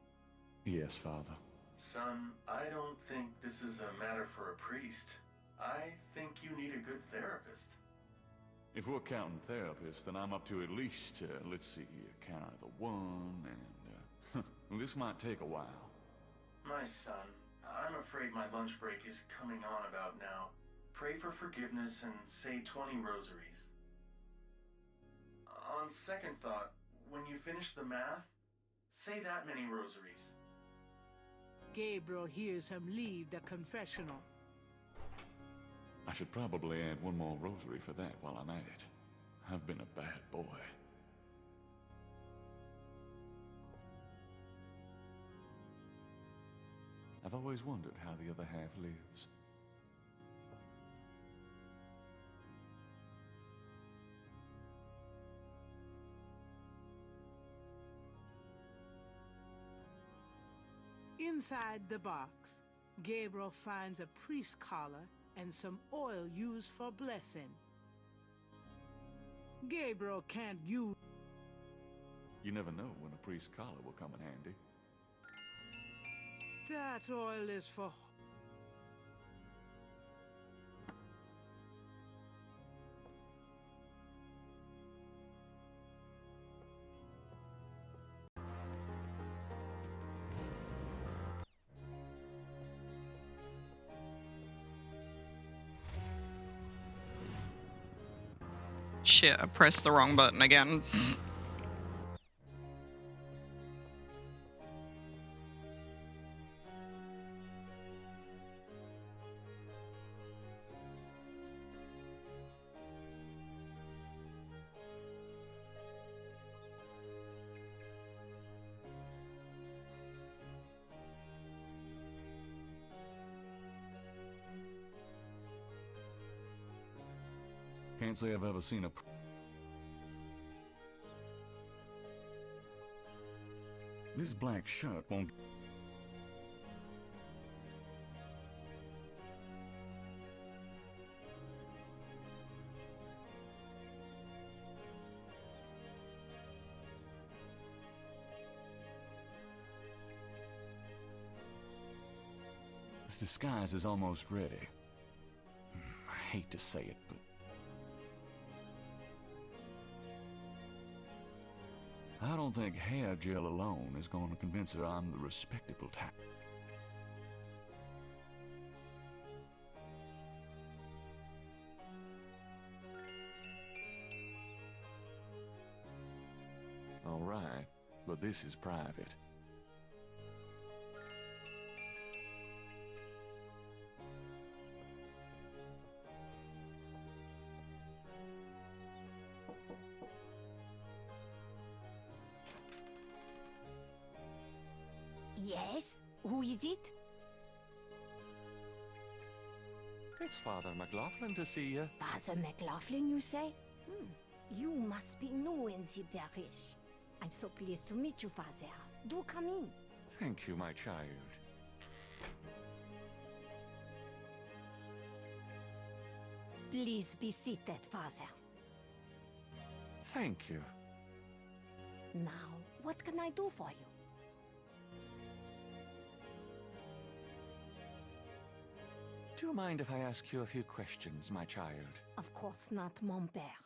[SPEAKER 2] Yes, Father.
[SPEAKER 12] Son, I don't think this is a matter for a priest. I think you need a good therapist.
[SPEAKER 2] If we're counting therapists, then I'm up to at least, let's see here, count out the one, and, this might take a while.
[SPEAKER 12] My son, I'm afraid my lunch break is coming on about now. Pray for forgiveness and say 20 rosaries. On second thought, when you finish the math, say that many rosaries.
[SPEAKER 1] Gabriel hears him leave the confessional.
[SPEAKER 2] I should probably add one more rosary for that while I'm at it. I've been a bad boy. I've always wondered how the other half lives.
[SPEAKER 1] Inside the box, Gabriel finds a priest's collar and some oil used for blessing. Gabriel can't use...
[SPEAKER 2] You never know when a priest's collar will come in handy.
[SPEAKER 1] That oil is for...
[SPEAKER 4] Shit, I pressed the wrong button again.
[SPEAKER 2] Can't say I've ever seen a... This black shirt won't... This disguise is almost ready. I hate to say it, but... I don't think hair gel alone is going to convince her I'm the respectable type. All right, but this is private.
[SPEAKER 13] Yes? Who is it?
[SPEAKER 7] It's Father McLaughlin to see you.
[SPEAKER 13] Father McLaughlin, you say? You must be new in the parish. I'm so pleased to meet you, Father. Do come in.
[SPEAKER 2] Thank you, my child.
[SPEAKER 13] Please be seated, Father.
[SPEAKER 2] Thank you.
[SPEAKER 13] Now, what can I do for you?
[SPEAKER 2] Do you mind if I ask you a few questions, my child?
[SPEAKER 13] Of course not, mon père.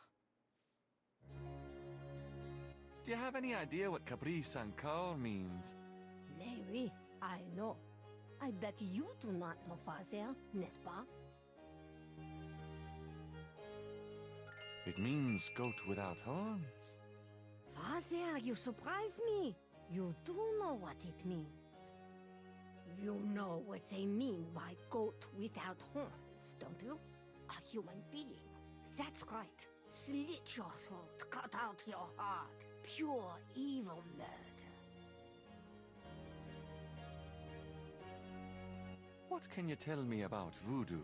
[SPEAKER 7] Do you have any idea what caprice encore means?
[SPEAKER 13] Maybe. I know. I bet you do not know, Father, n'est-ce pas?
[SPEAKER 2] It means goat without horns.
[SPEAKER 13] Father, you surprised me. You do know what it means. You know what they mean by goat without horns, don't you? A human being. That's right. Slit your throat, cut out your heart. Pure evil murder.
[SPEAKER 7] What can you tell me about voodoo?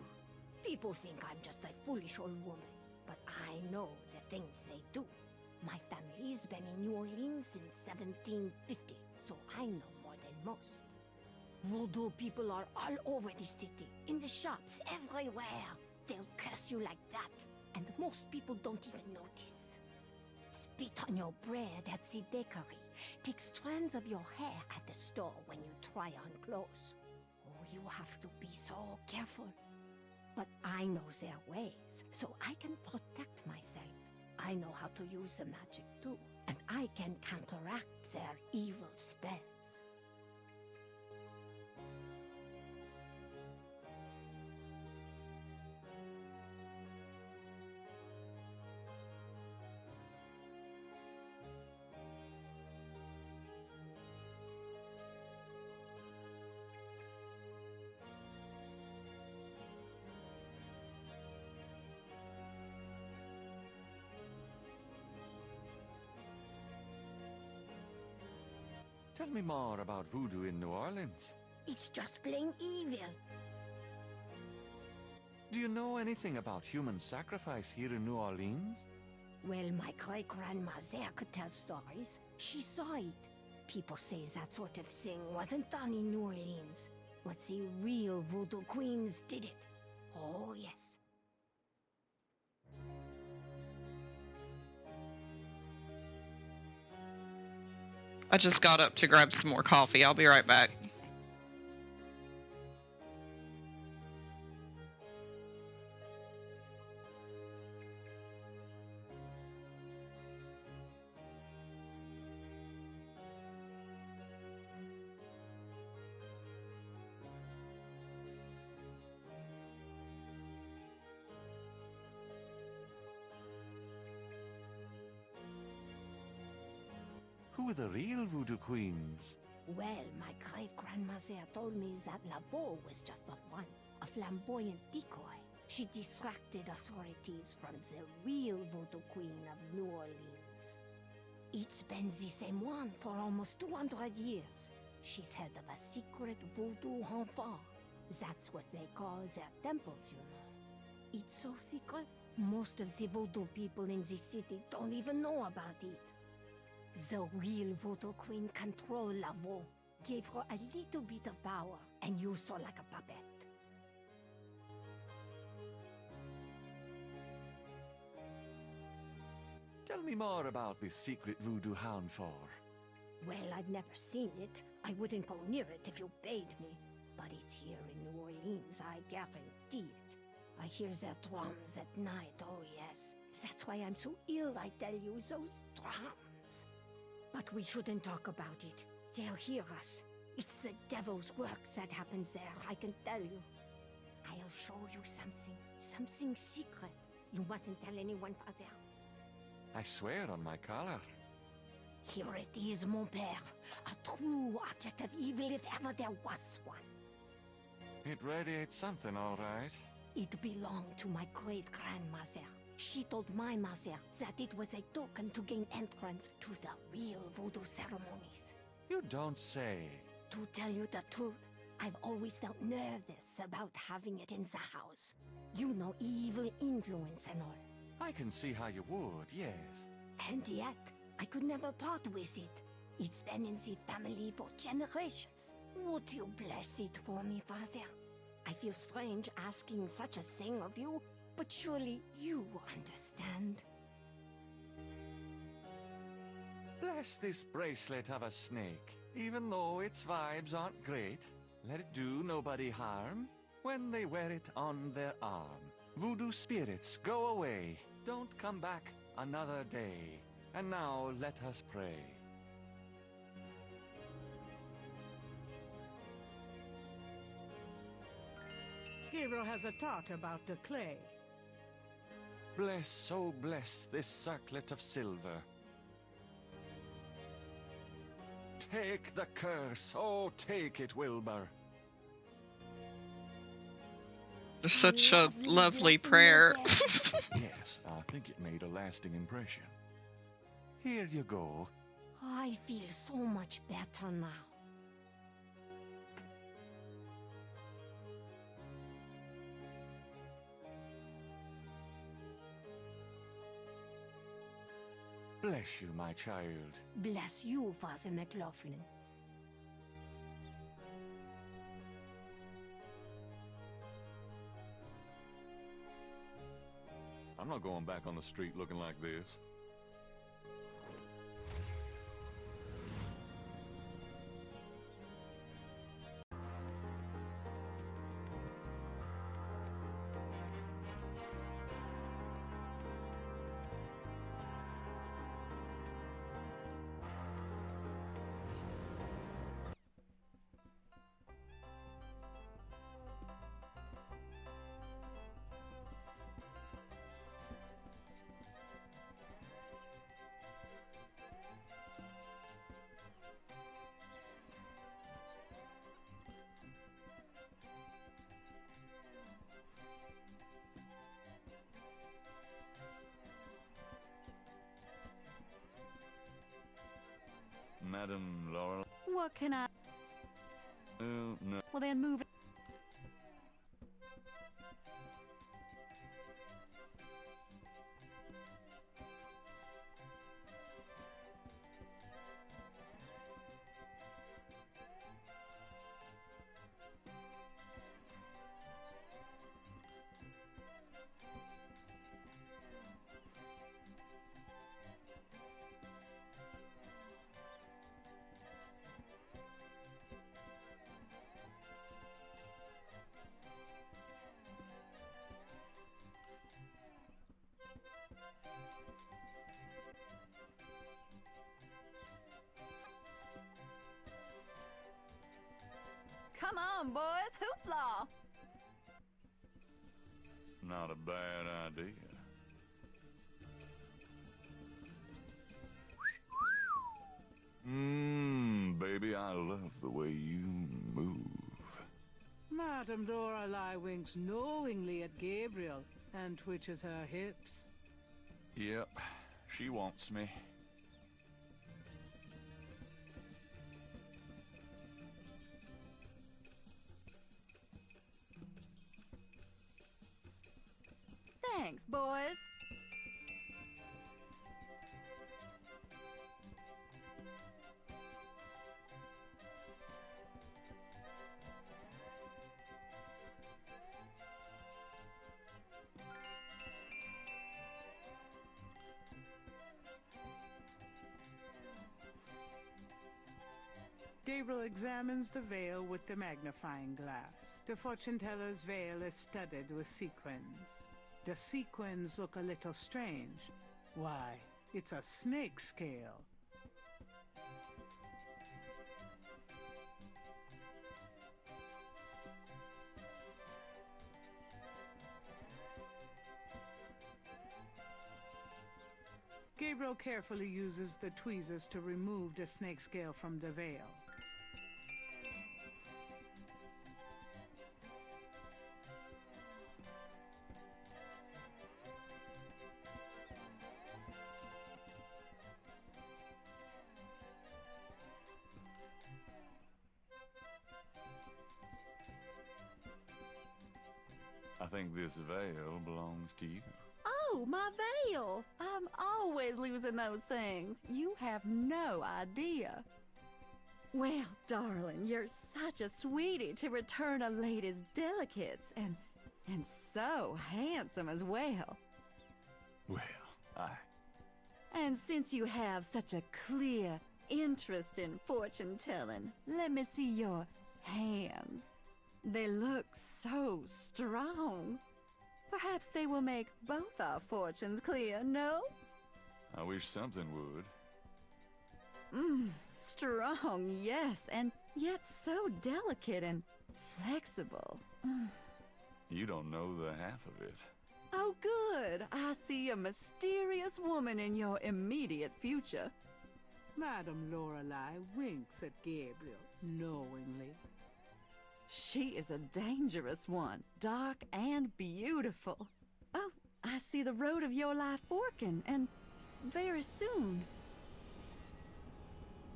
[SPEAKER 13] People think I'm just a foolish old woman, but I know the things they do. My family's been in New Orleans since 1750, so I know more than most. Voodoo people are all over the city, in the shops, everywhere. They'll curse you like that, and most people don't even notice. Spit on your bread at the bakery. Take strands of your hair at the store when you try on clothes. Oh, you have to be so careful. But I know their ways, so I can protect myself. I know how to use the magic too, and I can counteract their evil spells.
[SPEAKER 7] Tell me more about voodoo in New Orleans.
[SPEAKER 13] It's just plain evil.
[SPEAKER 7] Do you know anything about human sacrifice here in New Orleans?
[SPEAKER 13] Well, my great-grandma there could tell stories. She saw it. People say that sort of thing wasn't done in New Orleans, but the real voodoo queens did it. Oh, yes.
[SPEAKER 4] I just got up to grab some more coffee. I'll be right back.
[SPEAKER 7] Who are the real voodoo queens?
[SPEAKER 13] Well, my great-grandma there told me that Laveau was just a front, a flamboyant decoy. She distracted authorities from the real voodoo queen of New Orleans. It's been the same one for almost 200 years. She's head of a secret voodoo enfant. That's what they call their temples, you know. It's so secret, most of the voodoo people in the city don't even know about it. The real voodoo queen controlled Laveau, gave her a little bit of power, and used her like a puppet.
[SPEAKER 7] Tell me more about this secret voodoo hound for.
[SPEAKER 13] Well, I've never seen it. I wouldn't go near it if you paid me. But it's here in New Orleans, I guarantee it. I hear their drums at night, oh yes. That's why I'm so ill, I tell you, those drums. But we shouldn't talk about it. They'll hear us. It's the devil's work that happens there, I can tell you. I'll show you something secret. You mustn't tell anyone, Pazer.
[SPEAKER 7] I swear on my collar.
[SPEAKER 13] Here it is, mon père. A true object of evil if ever there was one.
[SPEAKER 7] It radiates something, all right.
[SPEAKER 13] It belonged to my great-grandmother. She told my mother that it was a token to gain entrance to the real voodoo ceremonies.
[SPEAKER 7] You don't say.
[SPEAKER 13] To tell you the truth, I've always felt nervous about having it in the house. You know, evil influence and all.
[SPEAKER 7] I can see how you would, yes.
[SPEAKER 13] And yet, I could never part with it. It's been in the family for generations. Would you bless it for me, Father? I feel strange asking such a thing of you, but surely you understand.
[SPEAKER 7] Bless this bracelet of a snake. Even though its vibes aren't great, let it do nobody harm when they wear it on their arm. Voodoo spirits, go away. Don't come back another day. And now let us pray.
[SPEAKER 1] Gabriel has a thought about the clay.
[SPEAKER 7] Bless, oh bless this circlet of silver. Take the curse, oh take it, Wilbur.
[SPEAKER 4] Such a lovely prayer.
[SPEAKER 7] Yes, I think it made a lasting impression. Here you go.
[SPEAKER 13] I feel so much better now.
[SPEAKER 7] Bless you, my child.
[SPEAKER 13] Bless you, Father McLaughlin.
[SPEAKER 2] I'm not going back on the street looking like this. Madam Laurel?
[SPEAKER 3] What can I...
[SPEAKER 2] No.
[SPEAKER 3] Well, then move it. Come on, boys, hoopla!
[SPEAKER 2] Not a bad idea. Baby, I love the way you move.
[SPEAKER 1] Madame Lorelei winks knowingly at Gabriel and twitches her hips.
[SPEAKER 2] Yep, she wants me.
[SPEAKER 3] Thanks, boys.
[SPEAKER 1] Gabriel examines the veil with the magnifying glass. The fortune teller's veil is studded with sequins. The sequins look a little strange. Why, it's a snake scale. Gabriel carefully uses the tweezers to remove the snake scale from the veil.
[SPEAKER 2] I think this veil belongs to you.
[SPEAKER 3] Oh, my veil! I'm always losing those things. You have no idea. Well, darling, you're such a sweetie to return a lady's delicates, and so handsome as well.
[SPEAKER 2] Well,
[SPEAKER 3] And since you have such a clear interest in fortune-telling, let me see your hands. They look so strong. Perhaps they will make both our fortunes clear, no?
[SPEAKER 2] I wish something would.
[SPEAKER 3] Strong, yes, and yet so delicate and flexible.
[SPEAKER 2] You don't know the half of it.
[SPEAKER 3] Oh, good. I see a mysterious woman in your immediate future.
[SPEAKER 1] Madame Lorelei winks at Gabriel knowingly.
[SPEAKER 3] She is a dangerous one, dark and beautiful. Oh, I see the road of your life forking, and very soon.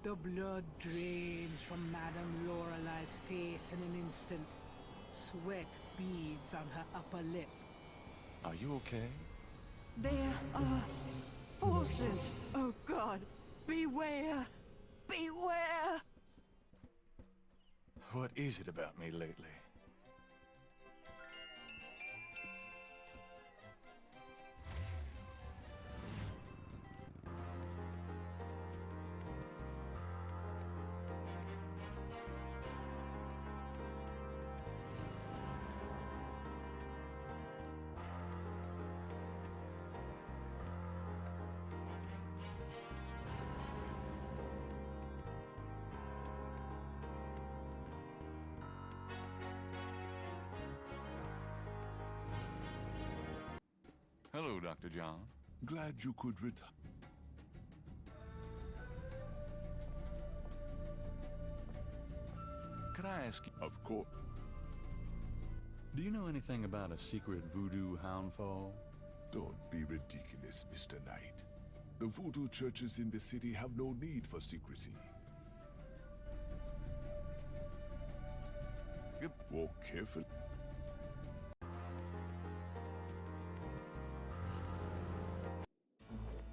[SPEAKER 1] The blood drains from Madame Lorelei's face in an instant. Sweat beads on her upper lip.
[SPEAKER 2] Are you okay?
[SPEAKER 3] There are forces. Oh, God. Beware. Beware.
[SPEAKER 2] What is it about me lately? Hello, Dr. John.
[SPEAKER 8] Glad you could return.
[SPEAKER 2] Could I ask you,
[SPEAKER 8] Of course.
[SPEAKER 2] do you know anything about a secret voodoo houndfall?
[SPEAKER 8] Don't be ridiculous, Mr. Knight. The voodoo churches in the city have no need for secrecy. Walk carefully.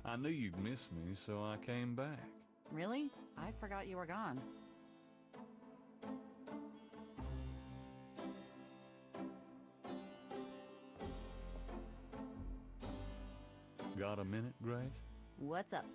[SPEAKER 2] I knew you'd miss me, so I came back.
[SPEAKER 3] Really? I forgot you were gone.
[SPEAKER 2] Got a minute, Grace?
[SPEAKER 3] What's up?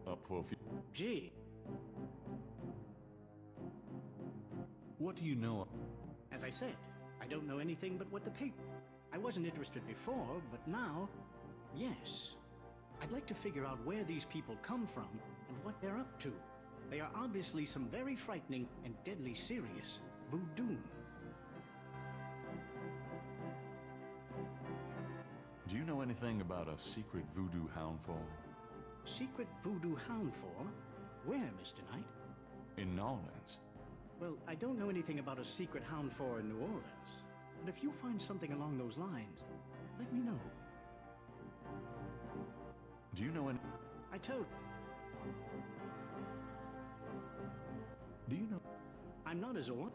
[SPEAKER 2] Up for a few...
[SPEAKER 6] Gee,
[SPEAKER 2] What do you know?
[SPEAKER 6] as I said, I don't know anything but what the paper. I wasn't interested before, but now, yes. I'd like to figure out where these people come from and what they're up to. They are obviously some very frightening and deadly serious voodoo.
[SPEAKER 2] Do you know anything about a secret voodoo hound fall?
[SPEAKER 6] Secret voodoo hound for? Where, Mr. Knight?
[SPEAKER 2] In New Orleans.
[SPEAKER 6] Well, I don't know anything about a secret hound for in New Orleans. But if you find something along those lines, let me know.
[SPEAKER 2] Do you know any...
[SPEAKER 6] I told...
[SPEAKER 2] Do you know...
[SPEAKER 6] I'm not as old.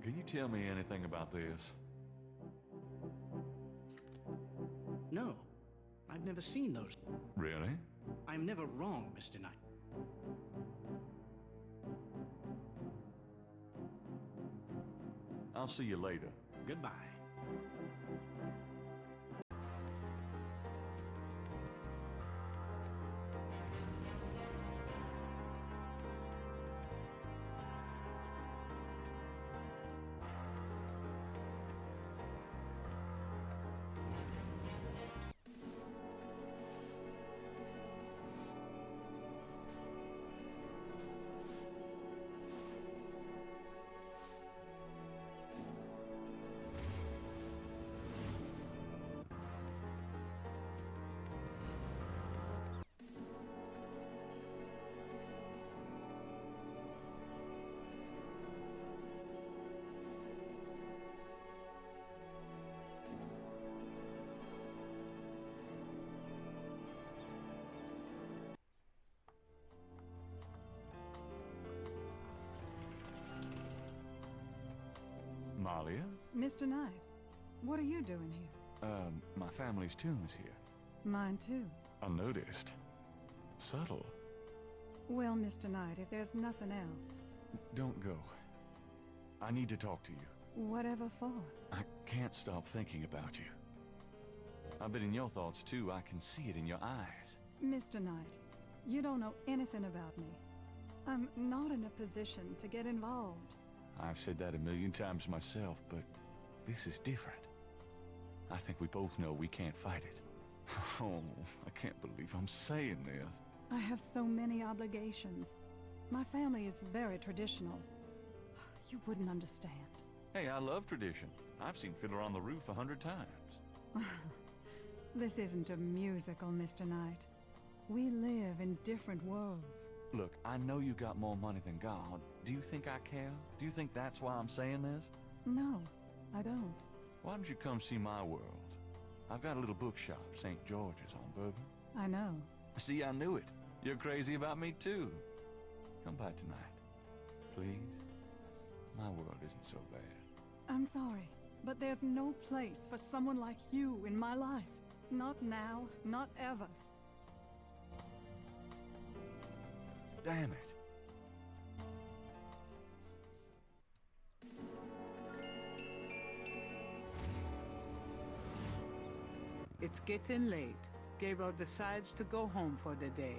[SPEAKER 2] Can you tell me anything about this?
[SPEAKER 6] No. I've never seen those.
[SPEAKER 2] Really?
[SPEAKER 6] I'm never wrong, Mr. Knight.
[SPEAKER 2] I'll see you later.
[SPEAKER 6] Goodbye.
[SPEAKER 2] Malia?
[SPEAKER 1] Mr. Knight, what are you doing here?
[SPEAKER 2] My family's tomb is here.
[SPEAKER 1] Mine too.
[SPEAKER 2] Unnoticed. Subtle.
[SPEAKER 1] Well, Mr. Knight, if there's nothing else,
[SPEAKER 2] Don't go. I need to talk to you.
[SPEAKER 1] whatever for?
[SPEAKER 2] I can't stop thinking about you. I've been in your thoughts too. I can see it in your eyes.
[SPEAKER 1] Mr. Knight, you don't know anything about me. I'm not in a position to get involved.
[SPEAKER 2] I've said that a million times myself, but this is different. I think we both know we can't fight it. Oh, I can't believe I'm saying this.
[SPEAKER 1] I have so many obligations. My family is very traditional. You wouldn't understand.
[SPEAKER 2] Hey, I love tradition. I've seen Fiddler on the Roof 100 times.
[SPEAKER 1] This isn't a musical, Mr. Knight. We live in different worlds.
[SPEAKER 2] Look, I know you got more money than God. Do you think I care? Do you think that's why I'm saying this?
[SPEAKER 1] No, I don't.
[SPEAKER 2] Why don't you come see my world? I've got a little bookshop, St. George's on Bourbon.
[SPEAKER 1] I know.
[SPEAKER 2] See, I knew it. You're crazy about me too. Come by tonight, please. My world isn't so bad.
[SPEAKER 1] I'm sorry, but there's no place for someone like you in my life. Not now, not ever.
[SPEAKER 2] Damn it.
[SPEAKER 1] It's getting late. Gabriel decides to go home for the day.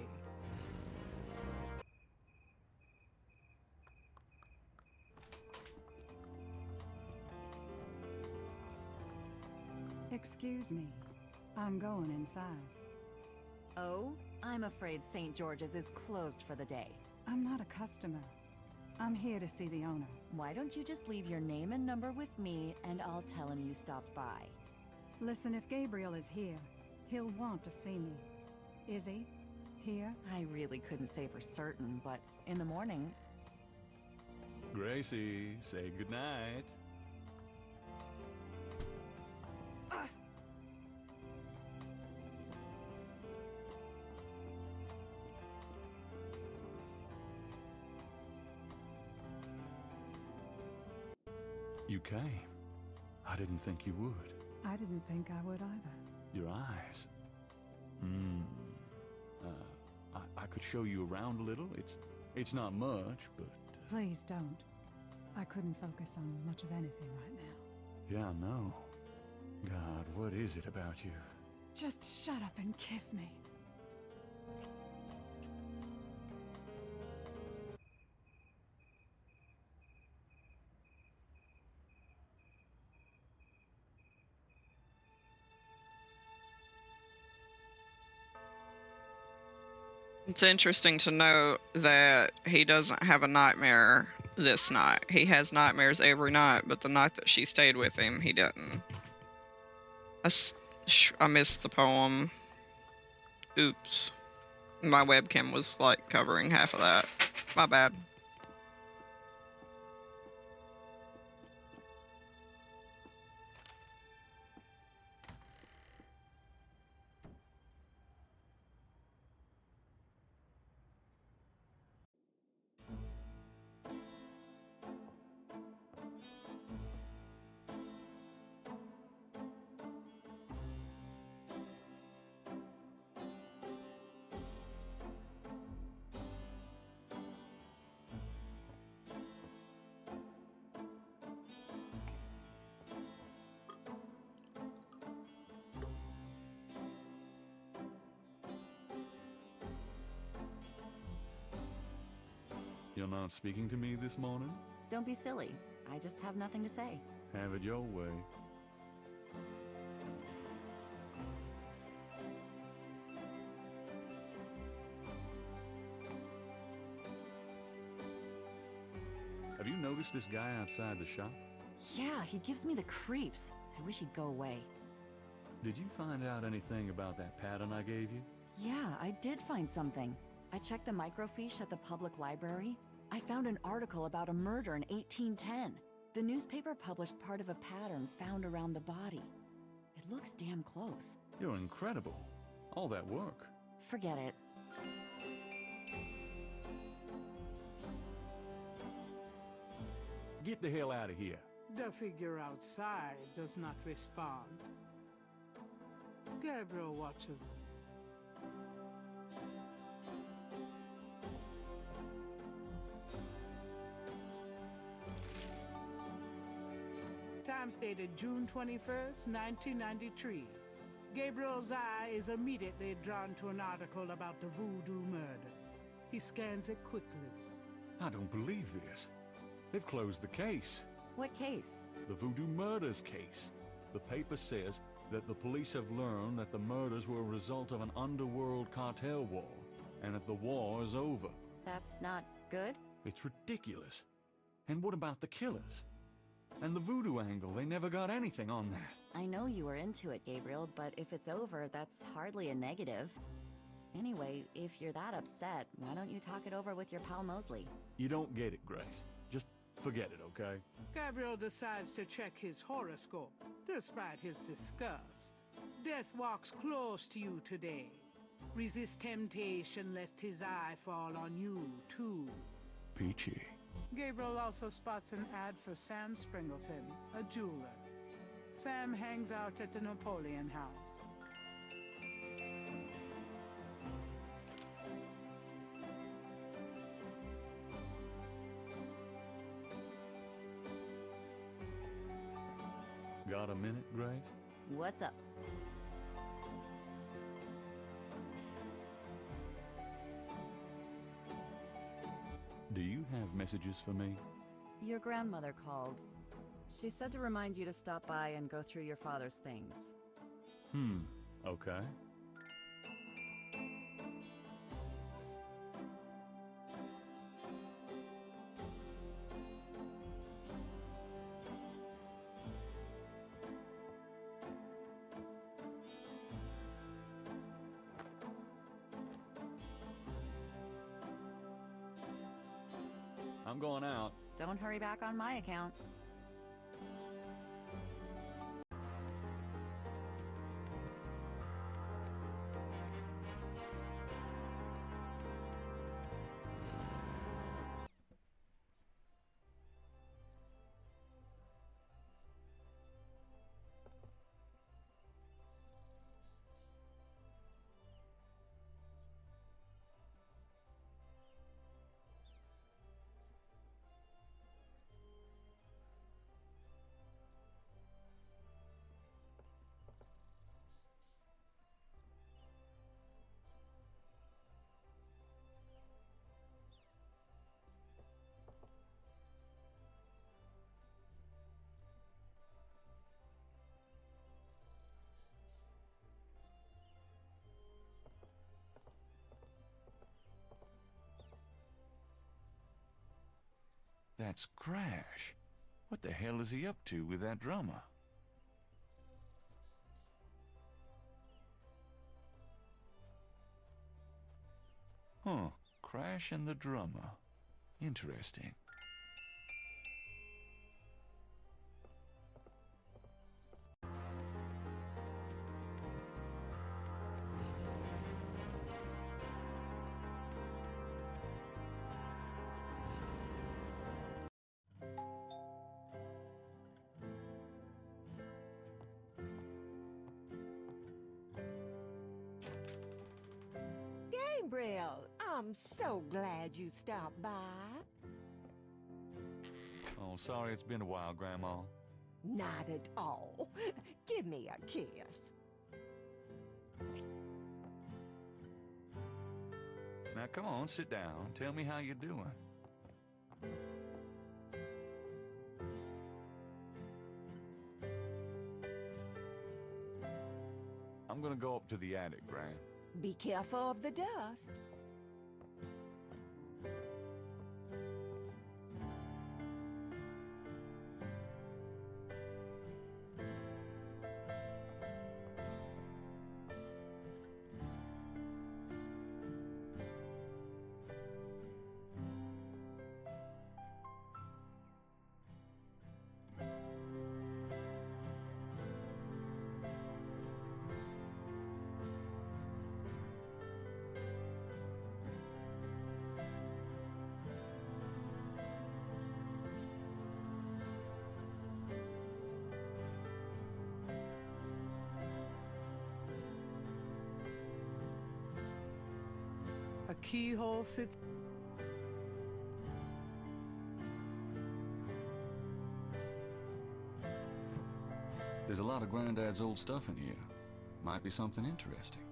[SPEAKER 3] Excuse me. I'm going inside. Oh? I'm afraid St. George's is closed for the day.
[SPEAKER 14] I'm not a customer. I'm here to see the owner.
[SPEAKER 3] Why don't you just leave your name and number with me, and I'll tell him you stopped by.
[SPEAKER 14] Listen, if Gabriel is here, he'll want to see me. Is he? Here?
[SPEAKER 3] I really couldn't say for certain, but in the morning...
[SPEAKER 2] Gracie, say goodnight. You came. I didn't think you would.
[SPEAKER 14] I didn't think I would either.
[SPEAKER 2] Your eyes. I could show you around a little. It's not much, but...
[SPEAKER 14] Please don't. I couldn't focus on much of anything right now.
[SPEAKER 2] Yeah, I know. God, what is it about you?
[SPEAKER 14] Just shut up and kiss me.
[SPEAKER 4] It's interesting to note that he doesn't have a nightmare this night. He has nightmares every night, but the night that she stayed with him, he didn't. I missed the poem. Oops. My webcam was like covering half of that. My bad.
[SPEAKER 2] You're not speaking to me this morning?
[SPEAKER 3] Don't be silly. I just have nothing to say.
[SPEAKER 2] Have it your way. Have you noticed this guy outside the shop?
[SPEAKER 3] Yeah, he gives me the creeps. I wish he'd go away.
[SPEAKER 2] Did you find out anything about that pattern I gave you?
[SPEAKER 3] Yeah, I did find something. I checked the microfiche at the public library. I found an article about a murder in 1810. The newspaper published part of a pattern found around the body. It looks damn close.
[SPEAKER 2] You're incredible. All that work.
[SPEAKER 3] Forget it.
[SPEAKER 2] Get the hell out of here.
[SPEAKER 1] The figure outside does not respond. Gabriel watches. Time stated June 21st, 1993. Gabriel's eye is immediately drawn to an article about the voodoo murders. He scans it quickly.
[SPEAKER 2] I don't believe this. They've closed the case.
[SPEAKER 3] What case?
[SPEAKER 2] The voodoo murders case. The paper says that the police have learned that the murders were a result of an underworld cartel war, and that the war is over.
[SPEAKER 3] That's not good?
[SPEAKER 2] It's ridiculous. And what about the killers? And the voodoo angle, they never got anything on that.
[SPEAKER 3] I know you were into it, Gabriel, but if it's over, that's hardly a negative. Anyway, if you're that upset, why don't you talk it over with your pal Mosley?
[SPEAKER 2] You don't get it, Grace. Just forget it, okay?
[SPEAKER 1] Gabriel decides to check his horoscope, despite his disgust. Death walks close to you today. Resist temptation lest his eye fall on you, too.
[SPEAKER 2] Peachy.
[SPEAKER 1] Gabriel also spots an ad for Sam Springleton, a jeweler. Sam hangs out at the Napoleon House.
[SPEAKER 2] Got a minute, Grace?
[SPEAKER 3] What's up?
[SPEAKER 2] Do you have messages for me?
[SPEAKER 3] Your grandmother called. She said to remind you to stop by and go through your father's things.
[SPEAKER 2] Okay. I'm going out.
[SPEAKER 3] Don't hurry back on my account.
[SPEAKER 2] That's Crash. What the hell is he up to with that drummer? Huh, Crash and the drummer. Interesting.
[SPEAKER 13] Gabriel, I'm so glad you stopped by.
[SPEAKER 2] Oh, sorry it's been a while, Grandma.
[SPEAKER 13] Not at all. Give me a kiss.
[SPEAKER 2] Now come on, sit down. Tell me how you're doing. I'm gonna go up to the attic, Gran.
[SPEAKER 13] Be careful of the dust.
[SPEAKER 1] A keyhole sits.
[SPEAKER 2] There's a lot of Granddad's old stuff in here. Might be something interesting.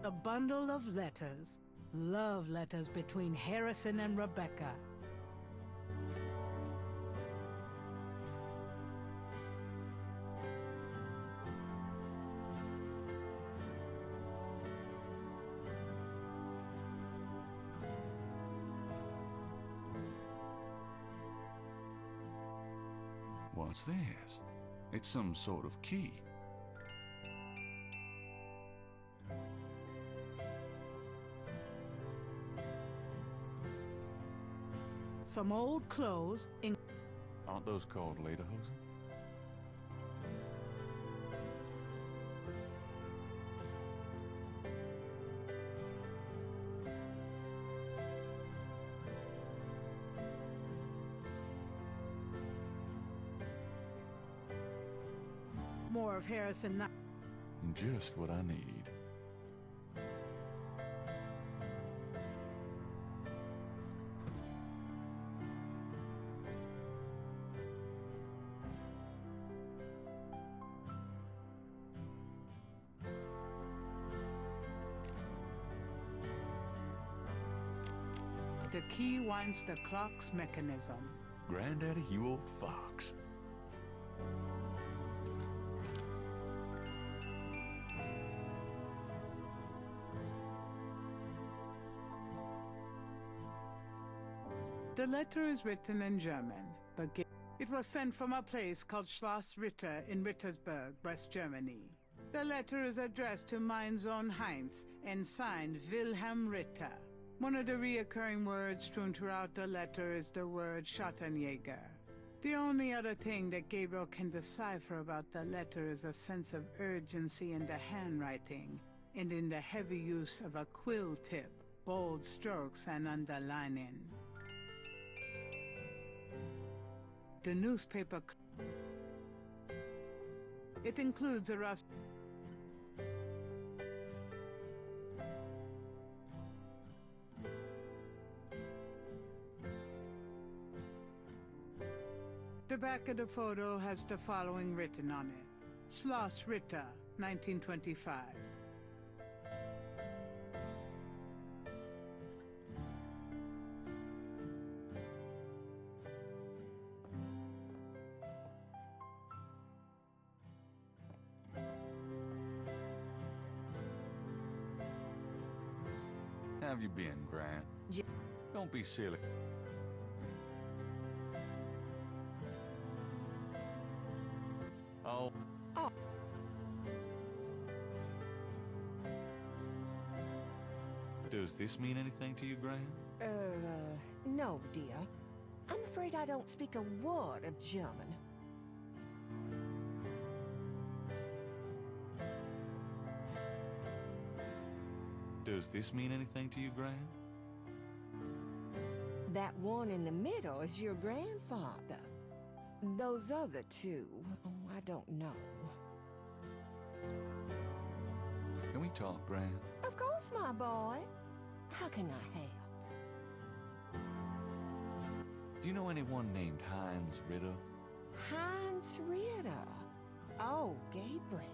[SPEAKER 1] A bundle of letters. Love letters between Harrison and Rebecca.
[SPEAKER 2] What's this? It's some sort of key.
[SPEAKER 1] Some old clothes.
[SPEAKER 2] Aren't those called lederhosen?
[SPEAKER 1] More of Harrison.
[SPEAKER 2] Just what I need.
[SPEAKER 1] The key winds the clock's mechanism.
[SPEAKER 2] Granddaddy, you old fox.
[SPEAKER 1] The letter is written in German, but it was sent from a place called Schloss Ritter in Rittersberg, West Germany. The letter is addressed to mein Sohn Heinz and signed Wilhelm Ritter. One of the reoccurring words strewn throughout the letter is the word Schattenjäger. The only other thing that Gabriel can decipher about the letter is a sense of urgency in the handwriting and in the heavy use of a quill tip, bold strokes, and underlining. The newspaper... It includes a rough... The back of the photo has the following written on it. Schloss Ritter, 1925.
[SPEAKER 2] How have you been, Grant? Don't be silly. Oh. Does this mean anything to you, Grant?
[SPEAKER 15] No, dear. I'm afraid I don't speak a word of German.
[SPEAKER 2] Does this mean anything to you, Grant?
[SPEAKER 15] That one in the middle is your grandfather. Those other two, oh, I don't know.
[SPEAKER 2] Can we talk, Grant?
[SPEAKER 15] Of course, my boy. How can I help?
[SPEAKER 2] Do you know anyone named Heinz Ritter?
[SPEAKER 15] Heinz Ritter? Oh, Gabriel.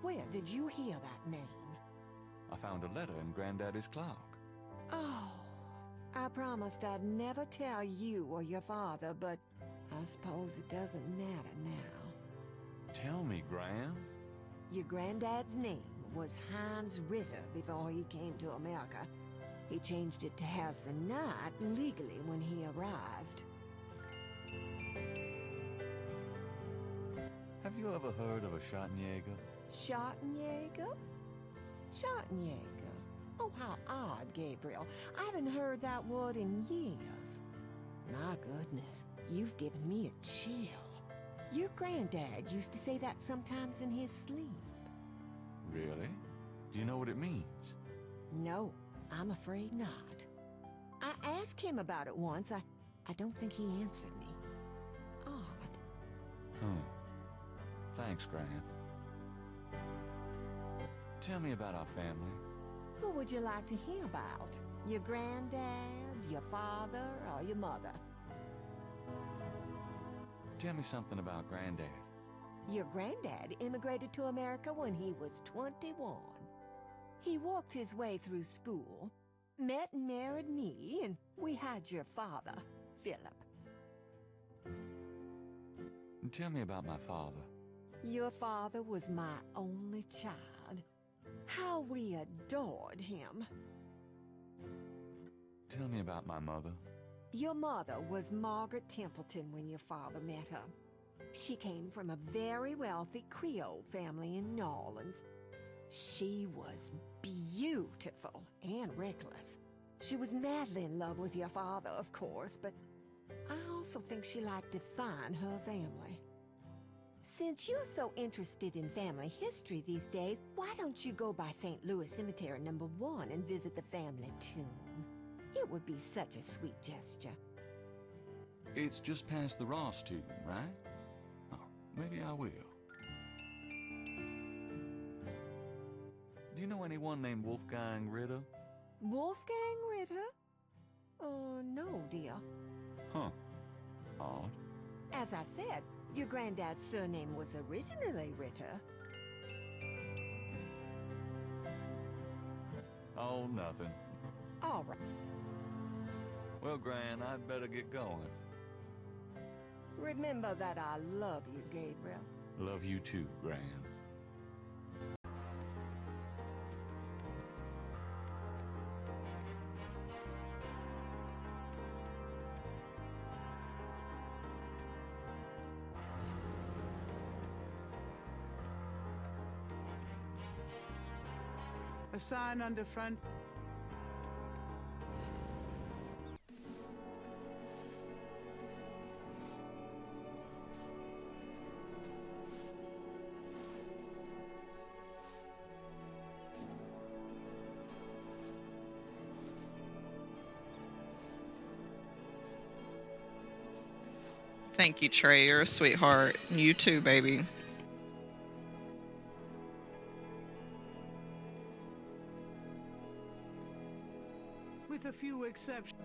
[SPEAKER 15] Where did you hear that name?
[SPEAKER 2] I found a letter in Granddaddy's clock.
[SPEAKER 15] Oh, I promised I'd never tell you or your father, but I suppose it doesn't matter now.
[SPEAKER 2] Tell me, Gran.
[SPEAKER 15] Your granddad's name was Heinz Ritter before he came to America. He changed it to Harrison Knight legally when he arrived.
[SPEAKER 2] Have you ever heard of a Schattenjäger?
[SPEAKER 15] Schattenjäger? Schattenjäger? Oh, how odd, Gabriel. I haven't heard that word in years. My goodness, you've given me a chill. Your granddad used to say that sometimes in his sleep.
[SPEAKER 2] Really? Do you know what it means?
[SPEAKER 15] No, I'm afraid not. I asked him about it once. I don't think he answered me. Odd.
[SPEAKER 2] Thanks, Grant. Tell me about our family.
[SPEAKER 15] Who would you like to hear about? Your granddad, your father, or your mother?
[SPEAKER 2] Tell me something about Granddad.
[SPEAKER 15] Your granddad immigrated to America when he was 21. He worked his way through school, met and married me, and we had your father, Philip.
[SPEAKER 2] Tell me about my father.
[SPEAKER 15] Your father was my only child. How we adored him.
[SPEAKER 2] Tell me about my mother.
[SPEAKER 15] Your mother was Margaret Templeton when your father met her. She came from a very wealthy Creole family in New Orleans. She was beautiful and reckless. She was madly in love with your father, of course, but I also think she liked to find her family. Since you're so interested in family history these days, why don't you go by St. Louis Cemetery No. 1 and visit the family tomb? It would be such a sweet gesture.
[SPEAKER 2] It's just past the Ross tomb, right? Oh, maybe I will. Do you know anyone named Wolfgang Ritter?
[SPEAKER 15] Wolfgang Ritter? No, dear.
[SPEAKER 2] Huh. Odd.
[SPEAKER 15] As I said, your granddad's surname was originally Ritter.
[SPEAKER 2] Oh, nothing.
[SPEAKER 15] All right.
[SPEAKER 2] Well, Gran, I'd better get going.
[SPEAKER 15] Remember that I love you, Gabriel.
[SPEAKER 2] Love you too, Gran.
[SPEAKER 1] A sign on the front.
[SPEAKER 4] Thank you, Trey. You're a sweetheart. You too, baby.
[SPEAKER 1] With a few exceptions.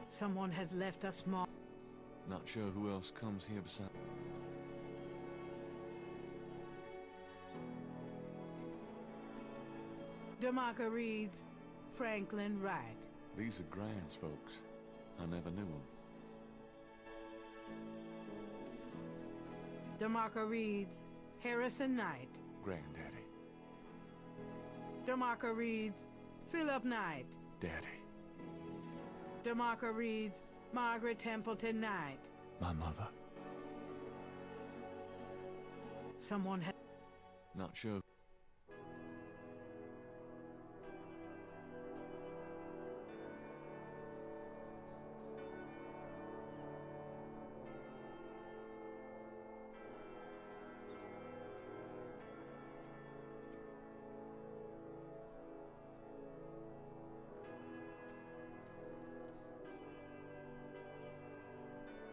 [SPEAKER 1] Someone has left a small.
[SPEAKER 2] Not sure who else comes here besides.
[SPEAKER 1] DeMarco reads, Franklin Wright.
[SPEAKER 2] These are Grant's folks. I never knew them.
[SPEAKER 1] DeMarco reads, Harrison Knight.
[SPEAKER 2] Granddaddy.
[SPEAKER 1] DeMarco reads, Philip Knight.
[SPEAKER 2] Daddy.
[SPEAKER 1] DeMarco reads, Margaret Templeton Knight.
[SPEAKER 2] My mother.
[SPEAKER 1] Someone has.
[SPEAKER 2] Not sure.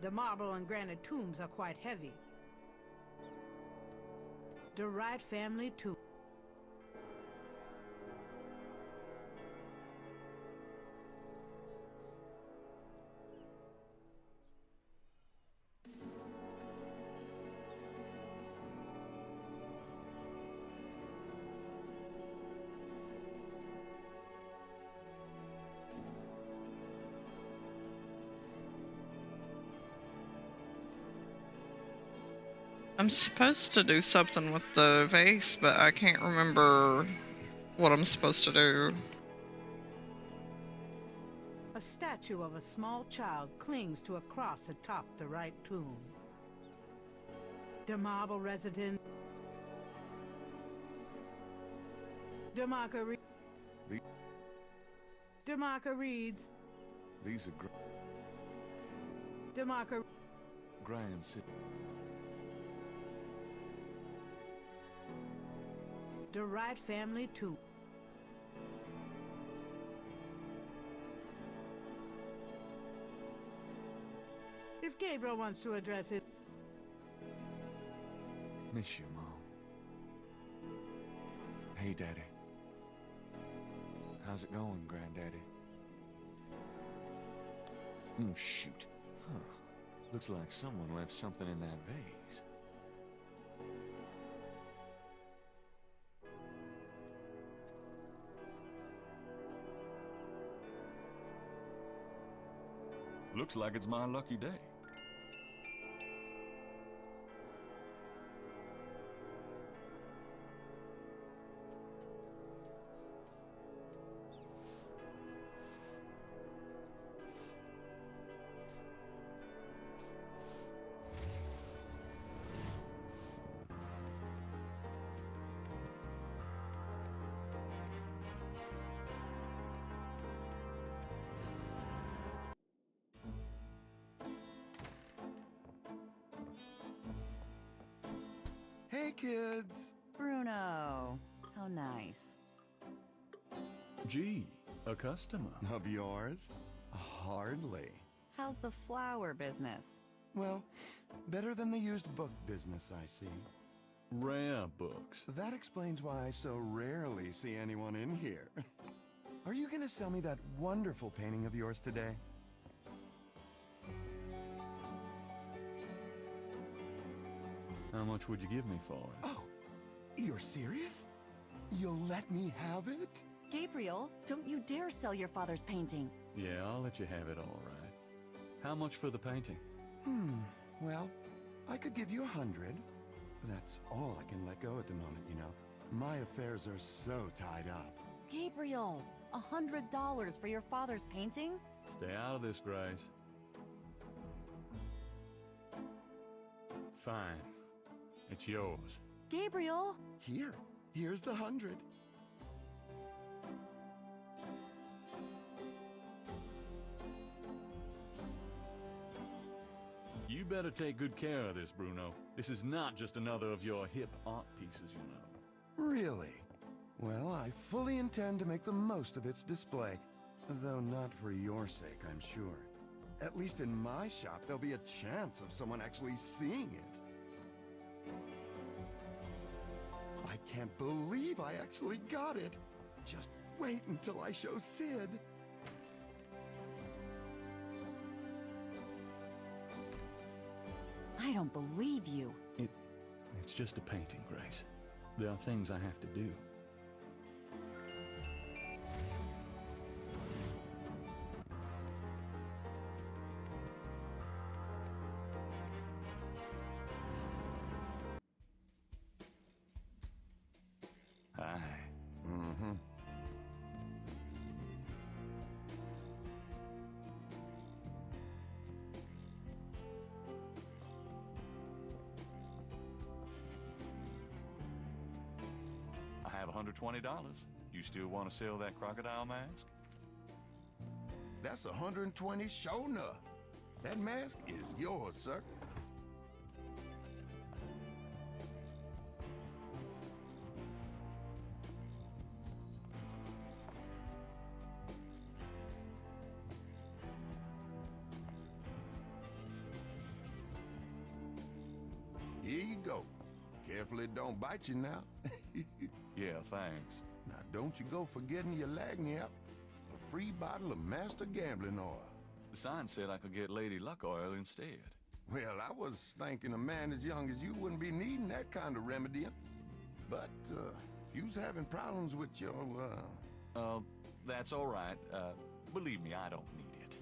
[SPEAKER 1] The marble and granite tombs are quite heavy. The Wright family tomb.
[SPEAKER 4] I'm supposed to do something with the vase, but I can't remember what I'm supposed to do.
[SPEAKER 1] A statue of a small child clings to a cross atop the Wright tomb. The marble resident. DeMarco reads.
[SPEAKER 2] These are
[SPEAKER 1] DeMarco.
[SPEAKER 2] Grand City.
[SPEAKER 1] The Wright family tomb. If Gabriel wants to address it.
[SPEAKER 2] Miss you, Mom. Hey, Daddy. How's it going, Granddaddy? Oh, shoot. Huh. Looks like someone left something in that vase. Looks like it's my lucky day.
[SPEAKER 16] Hey, kids!
[SPEAKER 3] Bruno, how nice.
[SPEAKER 2] Gee, a customer.
[SPEAKER 16] Of yours? Hardly.
[SPEAKER 3] How's the flower business?
[SPEAKER 16] Well, better than the used book business, I see.
[SPEAKER 2] Rare books.
[SPEAKER 16] That explains why I so rarely see anyone in here. Are you gonna sell me that wonderful painting of yours today?
[SPEAKER 2] How much would you give me for it?
[SPEAKER 16] Oh, you're serious? You'll let me have it?
[SPEAKER 3] Gabriel, don't you dare sell your father's painting.
[SPEAKER 2] Yeah, I'll let you have it all right. How much for the painting?
[SPEAKER 16] Well, I could give you 100. That's all I can let go at the moment, you know. My affairs are so tied up.
[SPEAKER 3] Gabriel, $100 for your father's painting?
[SPEAKER 2] Stay out of this, Grace. Fine. It's yours.
[SPEAKER 3] Gabriel!
[SPEAKER 16] Here's the 100.
[SPEAKER 2] You better take good care of this, Bruno. This is not just another of your hip art pieces, you know.
[SPEAKER 16] Really? Well, I fully intend to make the most of its display. Though not for your sake, I'm sure. At least in my shop, there'll be a chance of someone actually seeing it. I can't believe I actually got it. Just wait until I show Sid.
[SPEAKER 3] I don't believe you.
[SPEAKER 2] It's just a painting, Grace. There are things I have to do. Hi.
[SPEAKER 16] Mm-hmm.
[SPEAKER 2] I have $120. You still want to sell that crocodile mask?
[SPEAKER 16] That's 120 sure enough. That mask is yours, sir. Here you go. Carefully don't bite you now.
[SPEAKER 2] Yeah, thanks.
[SPEAKER 16] Now don't you go forgetting your lagniappe. A free bottle of Master Gambling Oil.
[SPEAKER 2] The sign said I could get Lady Luck Oil instead.
[SPEAKER 16] Well, I was thinking a man as young as you wouldn't be needing that kind of remedying. But, you's having problems with your,
[SPEAKER 2] That's all right. Believe me, I don't need it.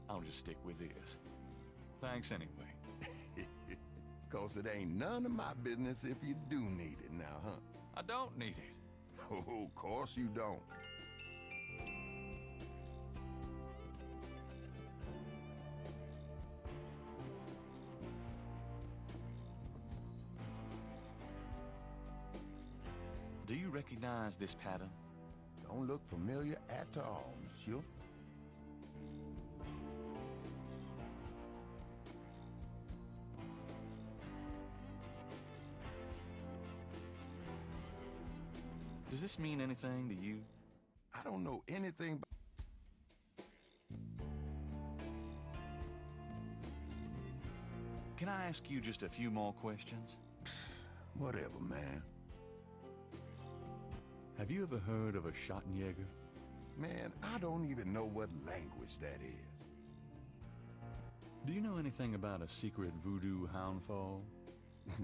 [SPEAKER 2] I'll just stick with this. Thanks anyway.
[SPEAKER 16] 'Cause it ain't none of my business if you do need it now, huh?
[SPEAKER 2] I don't need it.
[SPEAKER 16] Oh, of course you don't.
[SPEAKER 2] Do you recognize this pattern?
[SPEAKER 16] Don't look familiar at all, monsieur.
[SPEAKER 2] Does this mean anything to you?
[SPEAKER 16] I don't know anything but...
[SPEAKER 2] Can I ask you just a few more questions?
[SPEAKER 16] Whatever, man.
[SPEAKER 2] Have you ever heard of a Schottenjäger?
[SPEAKER 16] Man, I don't even know what language that is.
[SPEAKER 2] Do you know anything about a secret voodoo houndfall?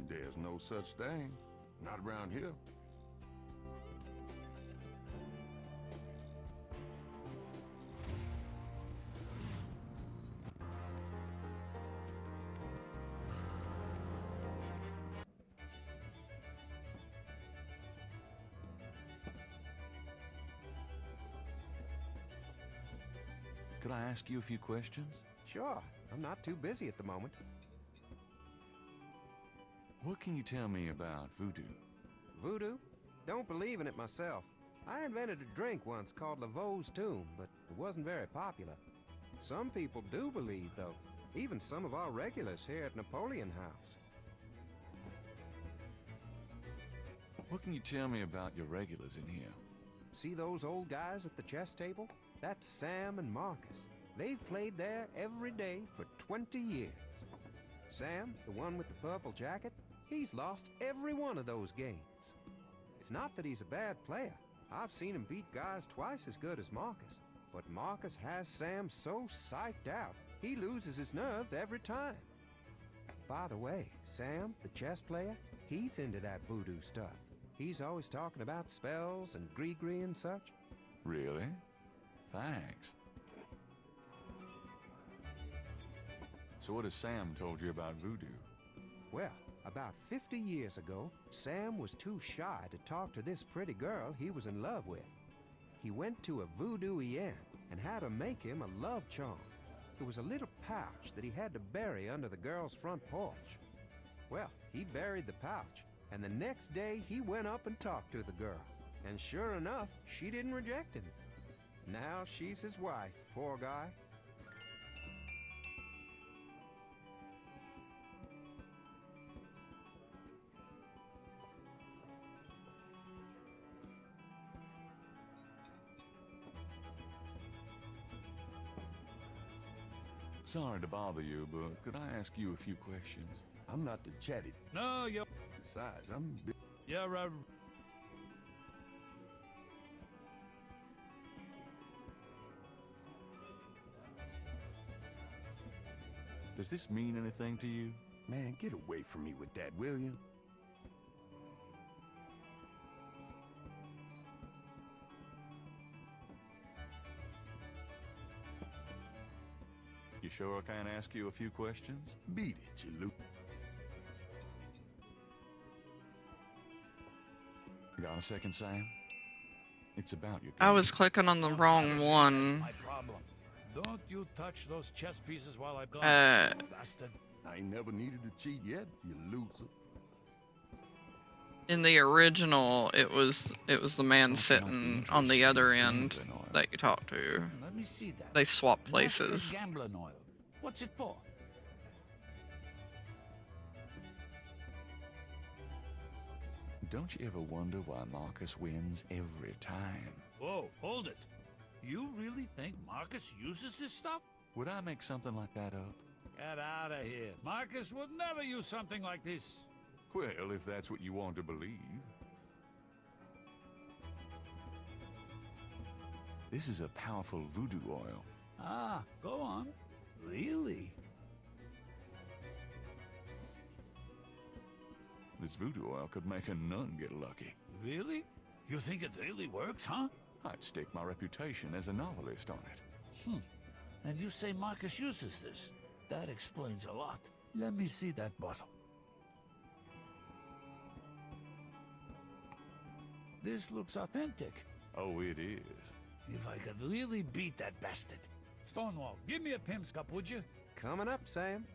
[SPEAKER 16] There's no such thing. Not around here.
[SPEAKER 2] Could I ask you a few questions?
[SPEAKER 17] Sure. I'm not too busy at the moment.
[SPEAKER 2] What can you tell me about voodoo?
[SPEAKER 17] Voodoo? Don't believe in it myself. I invented a drink once called Laveau's Tomb, but it wasn't very popular. Some people do believe, though. Even some of our regulars here at Napoleon House.
[SPEAKER 2] What can you tell me about your regulars in here?
[SPEAKER 17] See those old guys at the chess table? That's Sam and Marcus. They've played there every day for 20 years. Sam, the one with the purple jacket, he's lost every one of those games. It's not that he's a bad player. I've seen him beat guys twice as good as Marcus. But Marcus has Sam so psyched out, he loses his nerve every time. By the way, Sam, the chess player, he's into that voodoo stuff. He's always talking about spells and gree-gree and such.
[SPEAKER 2] Really? Thanks. So what has Sam told you about voodoo?
[SPEAKER 17] Well, about 50 years ago, Sam was too shy to talk to this pretty girl he was in love with. He went to a voodooienne and had her make him a love charm. It was a little pouch that he had to bury under the girl's front porch. Well, he buried the pouch, and the next day he went up and talked to the girl. And sure enough, she didn't reject him. Now she's his wife, poor guy.
[SPEAKER 2] Sorry to bother you, but could I ask you a few questions?
[SPEAKER 16] I'm not the chatty.
[SPEAKER 18] No, you're...
[SPEAKER 16] Besides, I'm...
[SPEAKER 18] Yeah,
[SPEAKER 2] Does this mean anything to you?
[SPEAKER 16] Man, get away from me with that, will you?
[SPEAKER 2] You sure I can't ask you a few questions?
[SPEAKER 16] Beat it, you loop.
[SPEAKER 2] Got a second, Sam? It's about your...
[SPEAKER 4] I was clicking on the wrong one.
[SPEAKER 18] my problem. Don't you touch those chess pieces while I'm gone, bastard.
[SPEAKER 16] I ain't never needed to cheat yet, you loser.
[SPEAKER 4] In the original, it was the man sitting on the other end that you talked to.
[SPEAKER 18] Let me see that.
[SPEAKER 4] They swap places.
[SPEAKER 18] That's the gambling oil. What's it for?
[SPEAKER 2] Don't you ever wonder why Marcus wins every time?
[SPEAKER 18] Whoa, hold it. You really think Marcus uses this stuff?
[SPEAKER 2] Would I make something like that up?
[SPEAKER 18] Get out of here. Marcus would never use something like this.
[SPEAKER 2] Well, if that's what you want to believe. This is a powerful voodoo oil.
[SPEAKER 18] Ah, go on. Really?
[SPEAKER 2] This voodoo oil could make a nun get lucky.
[SPEAKER 18] Really? You think it really works, huh?
[SPEAKER 2] I'd stake my reputation as a novelist on it.
[SPEAKER 18] And you say Marcus uses this? That explains a lot. Let me see that bottle. This looks authentic.
[SPEAKER 2] Oh, it is.
[SPEAKER 18] If I could really beat that bastard. Stonewall, give me a pimp's cup, would you?
[SPEAKER 17] Coming up, Sam.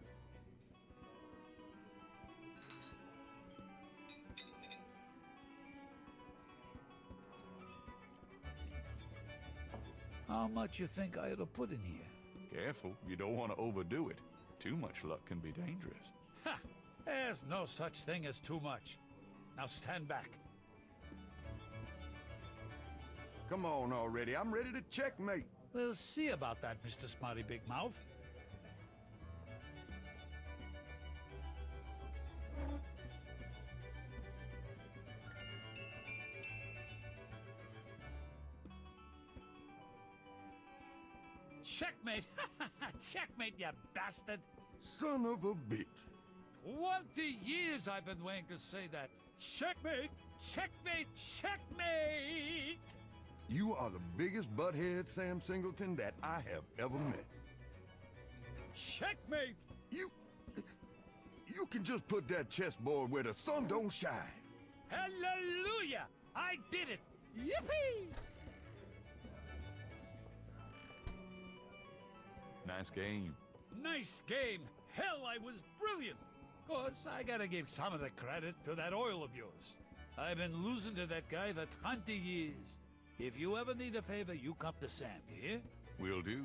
[SPEAKER 18] How much you think I ought to put in here?
[SPEAKER 2] Careful, you don't want to overdo it. Too much luck can be dangerous.
[SPEAKER 18] Ha! There's no such thing as too much. Now stand back.
[SPEAKER 16] Come on already, I'm ready to checkmate.
[SPEAKER 18] We'll see about that, Mr. Smarty Big Mouth. Checkmate! Checkmate, you bastard!
[SPEAKER 16] Son of a bitch.
[SPEAKER 18] 20 years I've been waiting to say that. Checkmate! Checkmate! Checkmate!
[SPEAKER 16] You are the biggest butthead, Sam Singleton, that I have ever met.
[SPEAKER 18] Checkmate!
[SPEAKER 16] You can just put that chessboard where the sun don't shine.
[SPEAKER 18] Hallelujah! I did it! Yippee!
[SPEAKER 2] Nice game.
[SPEAKER 18] Nice game. Hell, I was brilliant. Course, I gotta give some of the credit to that oil of yours. I've been losing to that guy for 20 years. If you ever need a favor, you come to Sam, you hear?
[SPEAKER 2] Will do.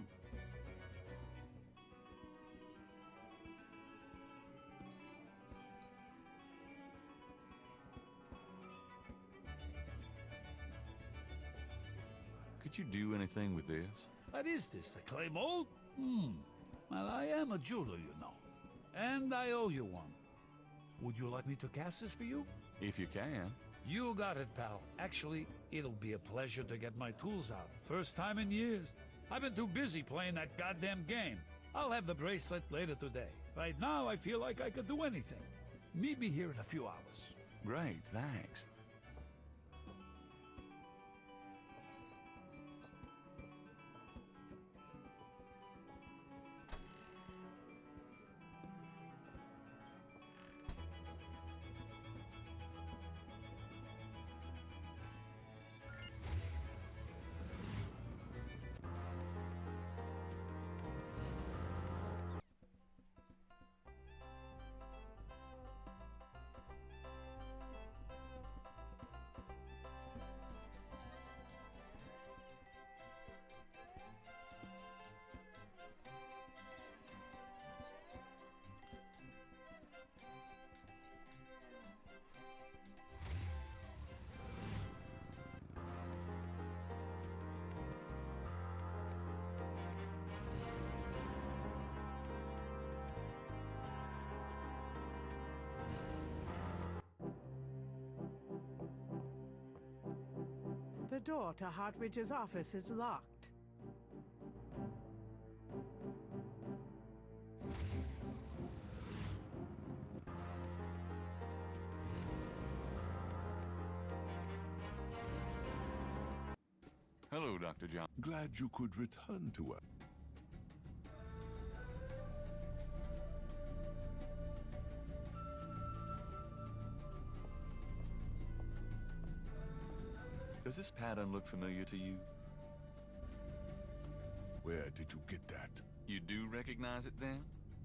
[SPEAKER 2] Could you do anything with this?
[SPEAKER 18] What is this, a clay mold? Well, I am a jeweler, you know. And I owe you one. Would you like me to cast this for you?
[SPEAKER 2] If you can.
[SPEAKER 18] You got it, pal. Actually, it'll be a pleasure to get my tools out. First time in years. I've been too busy playing that goddamn game. I'll have the bracelet later today. Right now, I feel like I could do anything. Meet me here in a few hours.
[SPEAKER 2] Great, thanks.
[SPEAKER 1] door to Hartridge's office is locked.
[SPEAKER 2] Hello, Dr. John.
[SPEAKER 8] Glad you could return to us.
[SPEAKER 2] Does this pattern look familiar to you?
[SPEAKER 8] Where did you get that?
[SPEAKER 2] You do recognize it then?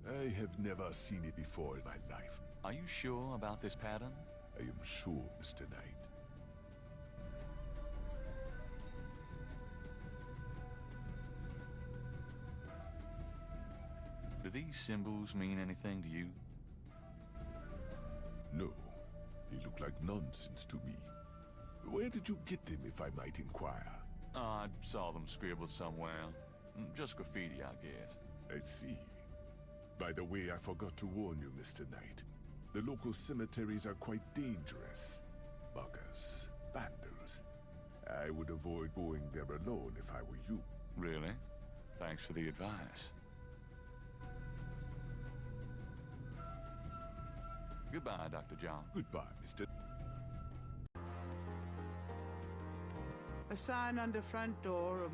[SPEAKER 8] I have never seen it before in my life.
[SPEAKER 2] Are you sure about this pattern?
[SPEAKER 8] I am sure, Mr. Knight.
[SPEAKER 2] Do these symbols mean anything to you?
[SPEAKER 8] No, they look like nonsense to me. Where did you get them, if I might inquire?
[SPEAKER 2] I saw them scribbled somewhere. Just graffiti, I guess.
[SPEAKER 8] I see. By the way, I forgot to warn you, Mr. Knight. The local cemeteries are quite dangerous. Buggers, vandals. I would avoid going there alone if I were you.
[SPEAKER 2] Really? Thanks for the advice. Goodbye, Dr. John.
[SPEAKER 8] Goodbye, Mr.
[SPEAKER 1] A sign on the front door of...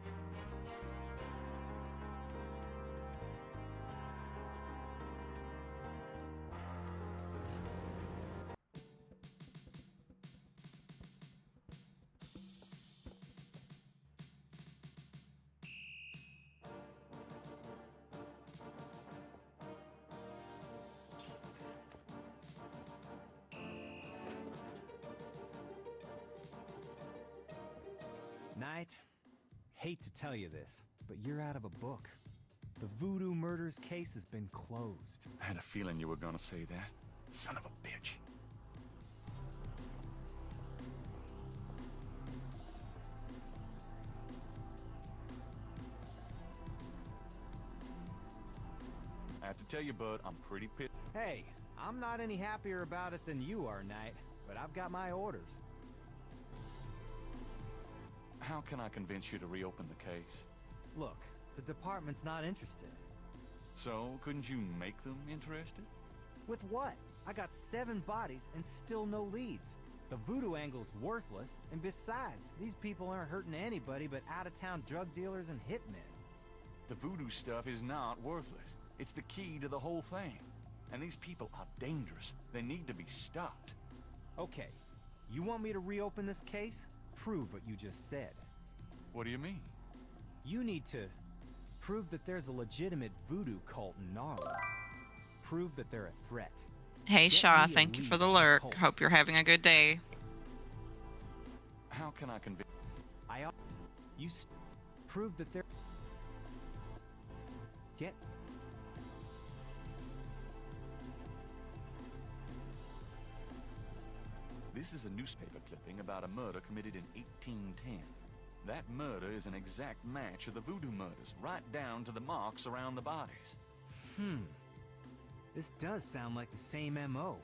[SPEAKER 11] Knight, hate to tell you this, but you're out of a book. The Voodoo Murders case has been closed.
[SPEAKER 2] I had a feeling you were gonna say that. Son of a bitch. I have to tell you, bud, I'm pretty pissed.
[SPEAKER 11] Hey, I'm not any happier about it than you are, Knight, but I've got my orders.
[SPEAKER 2] How can I convince you to reopen the case?
[SPEAKER 11] Look, the department's not interested.
[SPEAKER 2] So, couldn't you make them interested?
[SPEAKER 11] With what? I got 7 bodies and still no leads. The voodoo angle's worthless, and besides, these people aren't hurting anybody but out-of-town drug dealers and hitmen.
[SPEAKER 2] The voodoo stuff is not worthless. It's the key to the whole thing. And these people are dangerous. They need to be stopped.
[SPEAKER 11] Okay, you want me to reopen this case? Prove what you just said.
[SPEAKER 2] What do you mean?
[SPEAKER 11] You need to prove that there's a legitimate voodoo cult in Gnarly. Prove that they're a threat.
[SPEAKER 4] Hey,
[SPEAKER 11] Get
[SPEAKER 4] Shaw,
[SPEAKER 11] me a
[SPEAKER 4] thank you
[SPEAKER 11] lead
[SPEAKER 4] for the
[SPEAKER 11] on
[SPEAKER 4] lurk.
[SPEAKER 11] cult.
[SPEAKER 4] Hope you're having a good day.
[SPEAKER 2] How can I convince...
[SPEAKER 11] You prove that they're... Get...
[SPEAKER 2] This is a newspaper clipping about a murder committed in 1810. That murder is an exact match of the voodoo murders, right down to the marks around the bodies.
[SPEAKER 11] This does sound like the same M.O.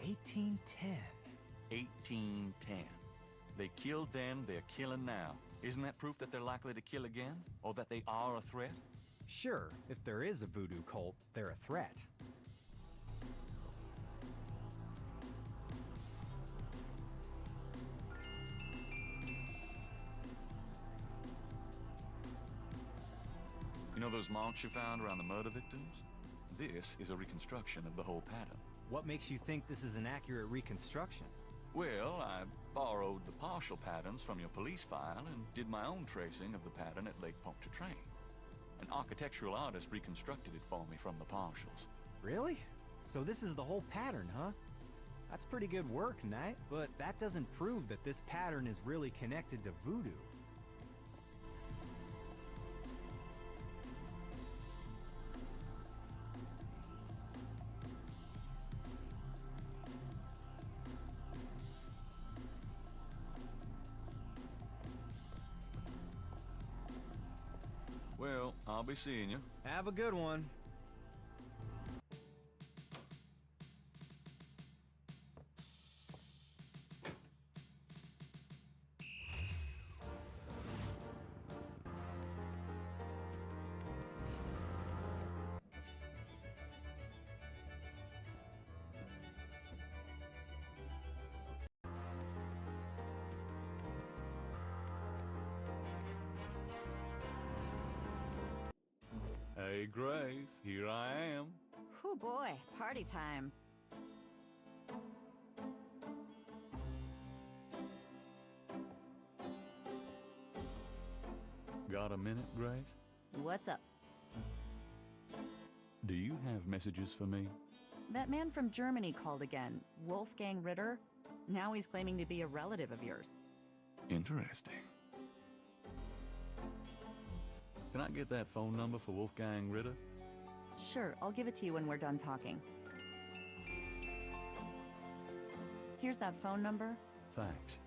[SPEAKER 11] 1810.
[SPEAKER 2] 1810. They killed then, they're killing now. Isn't that proof that they're likely to kill again? Or that they are a threat?
[SPEAKER 11] Sure, if there is a voodoo cult, they're a threat.
[SPEAKER 2] You know those marks you found around the murder victims? This is a reconstruction of the whole pattern.
[SPEAKER 11] What makes you think this is an accurate reconstruction?
[SPEAKER 2] Well, I borrowed the partial patterns from your police file and did my own tracing of the pattern at Lake Pontchartrain. An architectural artist reconstructed it for me from the partials.
[SPEAKER 11] Really? So this is the whole pattern, huh? That's pretty good work, Knight, but that doesn't prove that this pattern is really connected to voodoo.
[SPEAKER 2] Well, I'll be seeing you.
[SPEAKER 11] Have a good one.
[SPEAKER 2] Hey, Grace, here I am.
[SPEAKER 3] Oh boy, party time.
[SPEAKER 2] Got a minute, Grace?
[SPEAKER 3] What's up?
[SPEAKER 2] Do you have messages for me?
[SPEAKER 3] That man from Germany called again, Wolfgang Ritter. Now he's claiming to be a relative of yours.
[SPEAKER 2] Interesting. Can I get that phone number for Wolfgang Ritter?
[SPEAKER 3] Sure, I'll give it to you when we're done talking. Here's that phone number.
[SPEAKER 2] Thanks.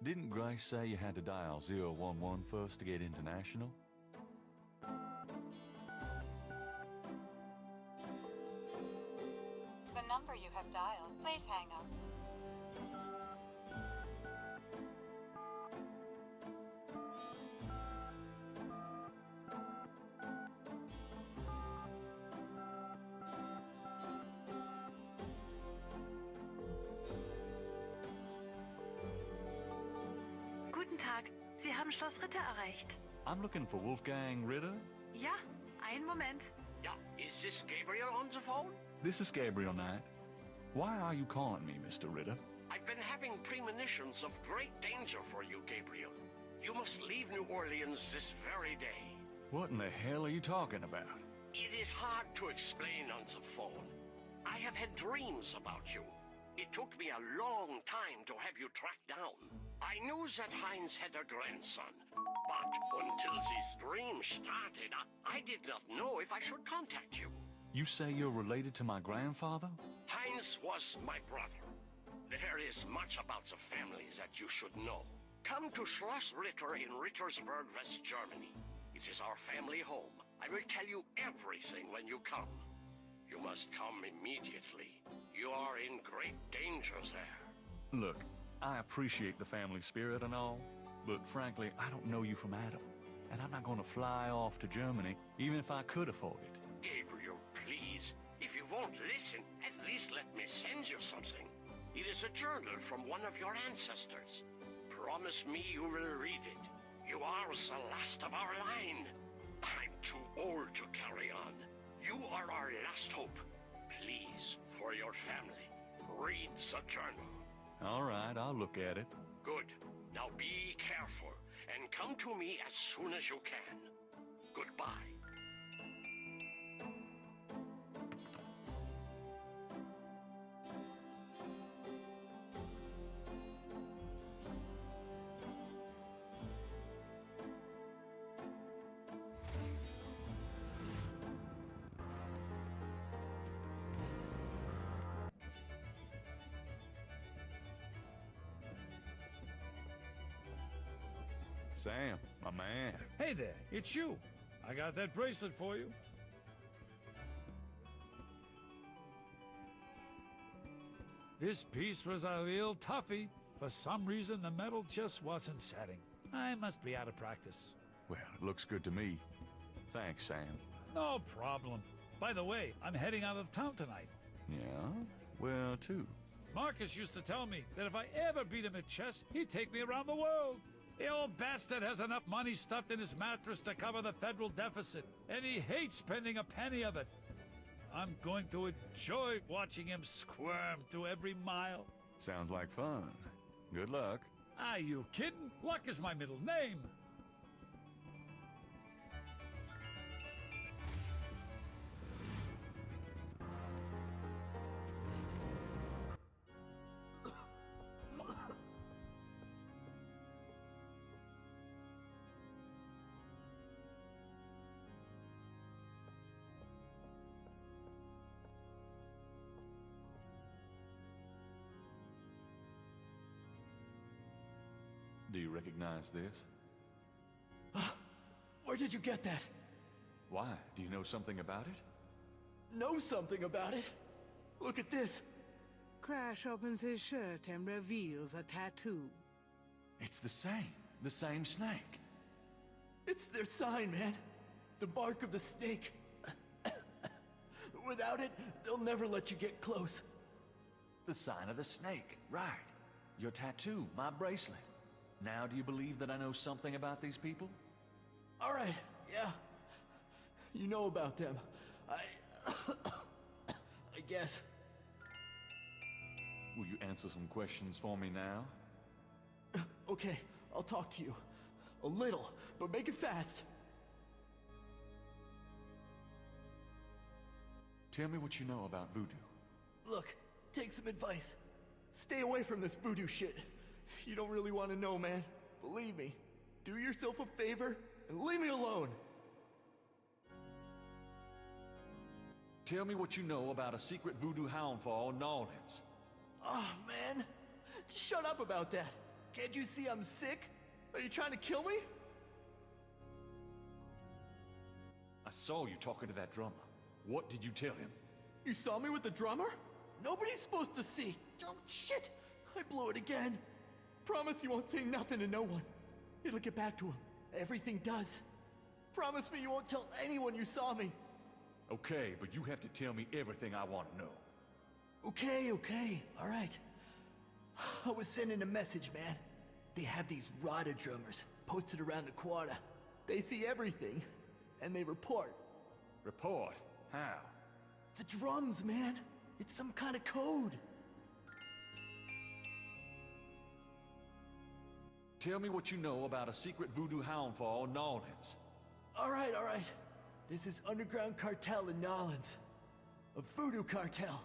[SPEAKER 2] Didn't Grace say you had to dial 011 first to get international?
[SPEAKER 19] The number you have dialed, please hang up.
[SPEAKER 5] Guten Tag, Sie haben Schloss Ritter erreicht.
[SPEAKER 2] I'm looking for Wolfgang Ritter.
[SPEAKER 5] Ja, einen Moment.
[SPEAKER 20] Yeah, is this Gabriel on the phone?
[SPEAKER 2] This is Gabriel Knight. Why are you calling me, Mr. Ritter?
[SPEAKER 20] I've been having premonitions of great danger for you, Gabriel. You must leave New Orleans this very day.
[SPEAKER 2] What in the hell are you talking about?
[SPEAKER 20] It is hard to explain on the phone. I have had dreams about you. It took me a long time to have you tracked down. I knew that Heinz had a grandson, but until these dreams started, I did not know if I should contact you.
[SPEAKER 2] You say you're related to my grandfather?
[SPEAKER 20] Heinz was my brother. There is much about the family that you should know. Come to Schloss Ritter in Rittersburg, West Germany. It is our family home. I will tell you everything when you come. You must come immediately. You are in great danger there.
[SPEAKER 2] Look, I appreciate the family spirit and all, but frankly, I don't know you from Adam. And I'm not going to fly off to Germany, even if I could afford it.
[SPEAKER 20] Gabriel, please. If you won't listen, at least let me send you something. It is a journal from one of your ancestors. Promise me you will read it. You are the last of our line. I'm too old to carry on. You are our last hope. Please, for your family, read the journal.
[SPEAKER 2] All right, I'll look at it.
[SPEAKER 20] Good. Now be careful, and come to me as soon as you can. Goodbye.
[SPEAKER 2] Sam, my man.
[SPEAKER 18] Hey there, it's you. I got that bracelet for you. This piece was a real toughie. For some reason, the metal just wasn't setting. I must be out of practice.
[SPEAKER 2] Well, it looks good to me. Thanks, Sam.
[SPEAKER 18] No problem. By the way, I'm heading out of town tonight.
[SPEAKER 2] Yeah? Where to?
[SPEAKER 18] Marcus used to tell me that if I ever beat him at chess, he'd take me around the world. The old bastard has enough money stuffed in his mattress to cover the federal deficit, and he hates spending a penny of it. I'm going to enjoy watching him squirm through every mile.
[SPEAKER 2] Sounds like fun. Good luck.
[SPEAKER 18] Are you kidding? Luck is my middle name.
[SPEAKER 2] Do you recognize this?
[SPEAKER 9] Where did you get that?
[SPEAKER 2] Why? Do you know something about it?
[SPEAKER 9] Know something about it? Look at this.
[SPEAKER 1] Crash opens his shirt and reveals a tattoo.
[SPEAKER 2] It's the same snake.
[SPEAKER 9] It's their sign, man. The mark of the snake. Without it, they'll never let you get close.
[SPEAKER 2] The sign of the snake, right. Your tattoo, my bracelet. Now do you believe that I know something about these people?
[SPEAKER 9] All right, yeah. You know about them. I guess.
[SPEAKER 2] Will you answer some questions for me now?
[SPEAKER 9] Okay, I'll talk to you. A little, but make it fast.
[SPEAKER 2] Tell me what you know about voodoo.
[SPEAKER 9] Look, take some advice. Stay away from this voodoo shit. You don't really want to know, man. Believe me. Do yourself a favor and leave me alone.
[SPEAKER 2] Tell me what you know about a secret voodoo hound fall in New Orleans.
[SPEAKER 9] Oh, man. Just shut up about that. Can't you see I'm sick? Are you trying to kill me?
[SPEAKER 2] I saw you talking to that drummer. What did you tell him?
[SPEAKER 9] You saw me with the drummer? Nobody's supposed to see. Oh, shit. I blew it again. Promise you won't say nothing to no one. It'll get back to him. Everything does. Promise me you won't tell anyone you saw me.
[SPEAKER 2] Okay, but you have to tell me everything I want to know.
[SPEAKER 9] Okay. All right. I was sending a message, man. They have these Rada drummers posted around the quarter. They see everything, and they report.
[SPEAKER 2] Report? How?
[SPEAKER 9] The drums, man. It's some kind of code.
[SPEAKER 2] Tell me what you know about a secret voodoo hound fall in New Orleans.
[SPEAKER 9] All right. There's this underground cartel in New Orleans. A voodoo cartel.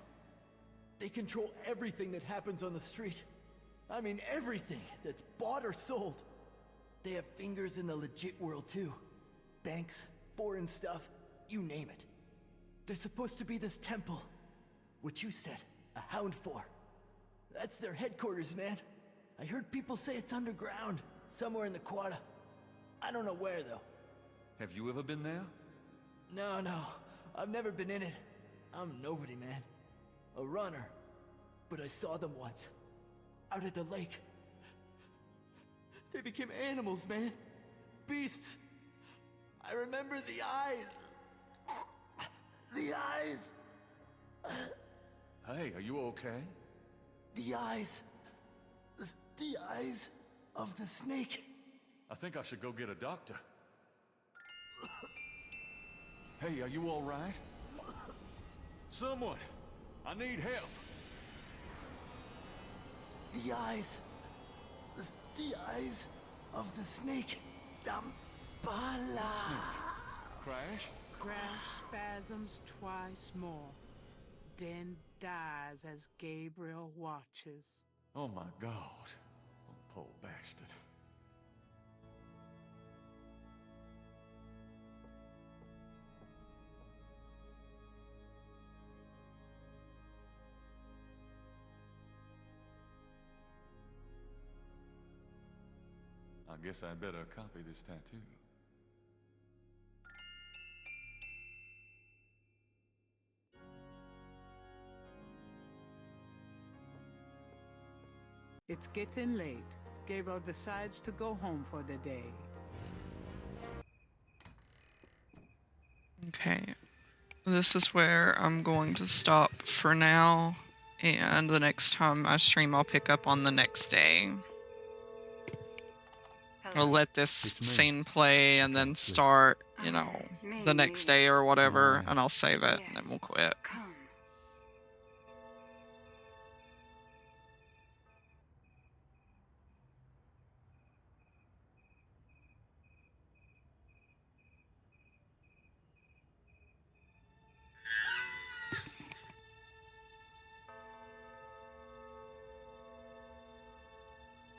[SPEAKER 9] They control everything that happens on the street. I mean everything that's bought or sold. They have fingers in the legit world too. Banks, foreign stuff, you name it. There's supposed to be this temple. What you said, a hound for. That's their headquarters, man. I heard people say it's underground, somewhere in the quarter. I don't know where, though.
[SPEAKER 2] Have you ever been there?
[SPEAKER 9] No. I've never been in it. I'm nobody, man. A runner. But I saw them once. Out at the lake. They became animals, man. Beasts. I remember the eyes. The eyes.
[SPEAKER 2] Hey, are you okay?
[SPEAKER 9] The eyes. The eyes of the snake.
[SPEAKER 2] I think I should go get a doctor. Hey, are you all right? Someone! I need help!
[SPEAKER 9] The eyes. The eyes of the snake. Dambala.
[SPEAKER 2] Crash?
[SPEAKER 1] Crash spasms twice more, then dies as Gabriel watches.
[SPEAKER 2] Oh my God. Oh, poor bastard. I guess I'd better copy this tattoo.
[SPEAKER 1] It's getting late. Gabriel decides to go home for the day.
[SPEAKER 4] Okay. This is where I'm going to stop for now. And the next time I stream, I'll pick up on the next day. I'll let this scene play and then start, you know, the next day or whatever, and I'll save it, and then we'll quit.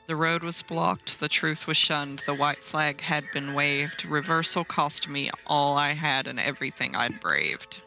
[SPEAKER 4] The road was blocked, the truth was shunned, the white flag had been waved. Reversal cost me all I had and everything I'd braved.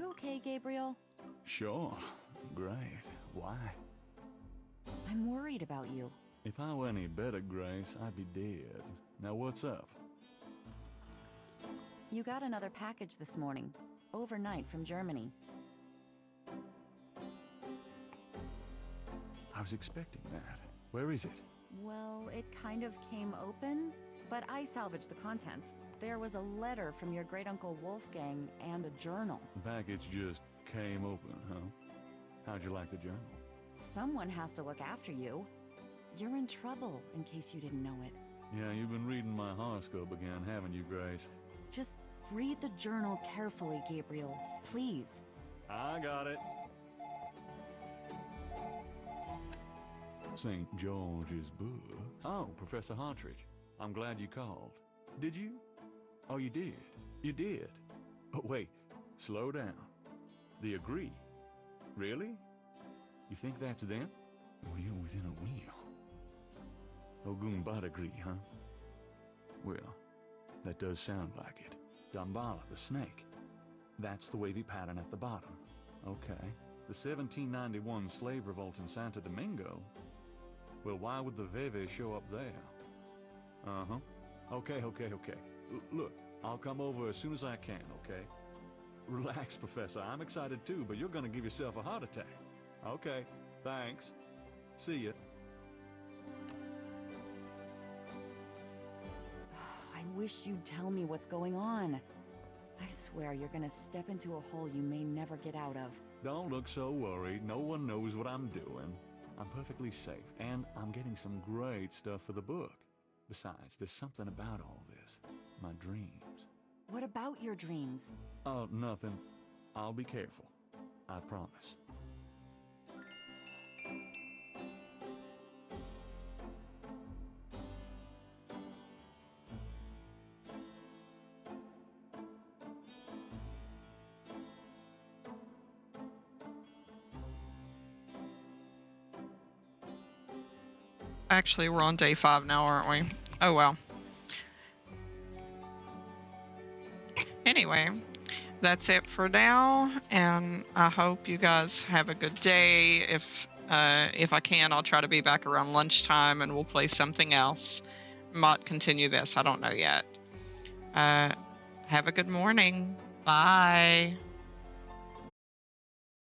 [SPEAKER 3] you okay, Gabriel?
[SPEAKER 2] Sure. Great. Why?
[SPEAKER 3] I'm worried about you.
[SPEAKER 2] If I were any better, Grace, I'd be dead. Now what's up?
[SPEAKER 3] You got another package this morning, overnight from Germany.
[SPEAKER 2] I was expecting that. Where is it?
[SPEAKER 3] Well, it kind of came open, but I salvaged the contents. There was a letter from your great-uncle Wolfgang and a journal.
[SPEAKER 2] The package just came open, huh? How'd you like the journal?
[SPEAKER 3] Someone has to look after you. You're in trouble, in case you didn't know it.
[SPEAKER 2] Yeah, you've been reading my horoscope again, haven't you, Grace?
[SPEAKER 3] Just read the journal carefully, Gabriel. Please.
[SPEAKER 2] I got it. St. George's book. Oh, Professor Hartridge. I'm glad you called. Did you? Oh, you did. You did. Oh, wait. Slow down. They agree. Really? You think that's them? Well, you're within a wheel. Ogun agree, huh? Well, that does sound like it. Dambala, the snake. That's the wavy pattern at the bottom. Okay. The 1791 slave revolt in Santo Domingo? Well, why would the Veve show up there? Uh-huh. Okay. Look, I'll come over as soon as I can, okay? Relax, Professor. I'm excited too, but you're gonna give yourself a heart attack. Okay, thanks. See ya.
[SPEAKER 3] I wish you'd tell me what's going on. I swear you're gonna step into a hole you may never get out of.
[SPEAKER 2] Don't look so worried. No one knows what I'm doing. I'm perfectly safe, and I'm getting some great stuff for the book. Besides, there's something about all this. My dreams.
[SPEAKER 3] What about your dreams?
[SPEAKER 2] Oh, nothing. I'll be careful. I promise.
[SPEAKER 4] Actually, we're on day 5 now, aren't we? Oh well. Anyway, that's it for now, and I hope you guys have a good day. If I can, I'll try to be back around lunchtime, and we'll play something else. Might continue this. I don't know yet. Have a good morning. Bye.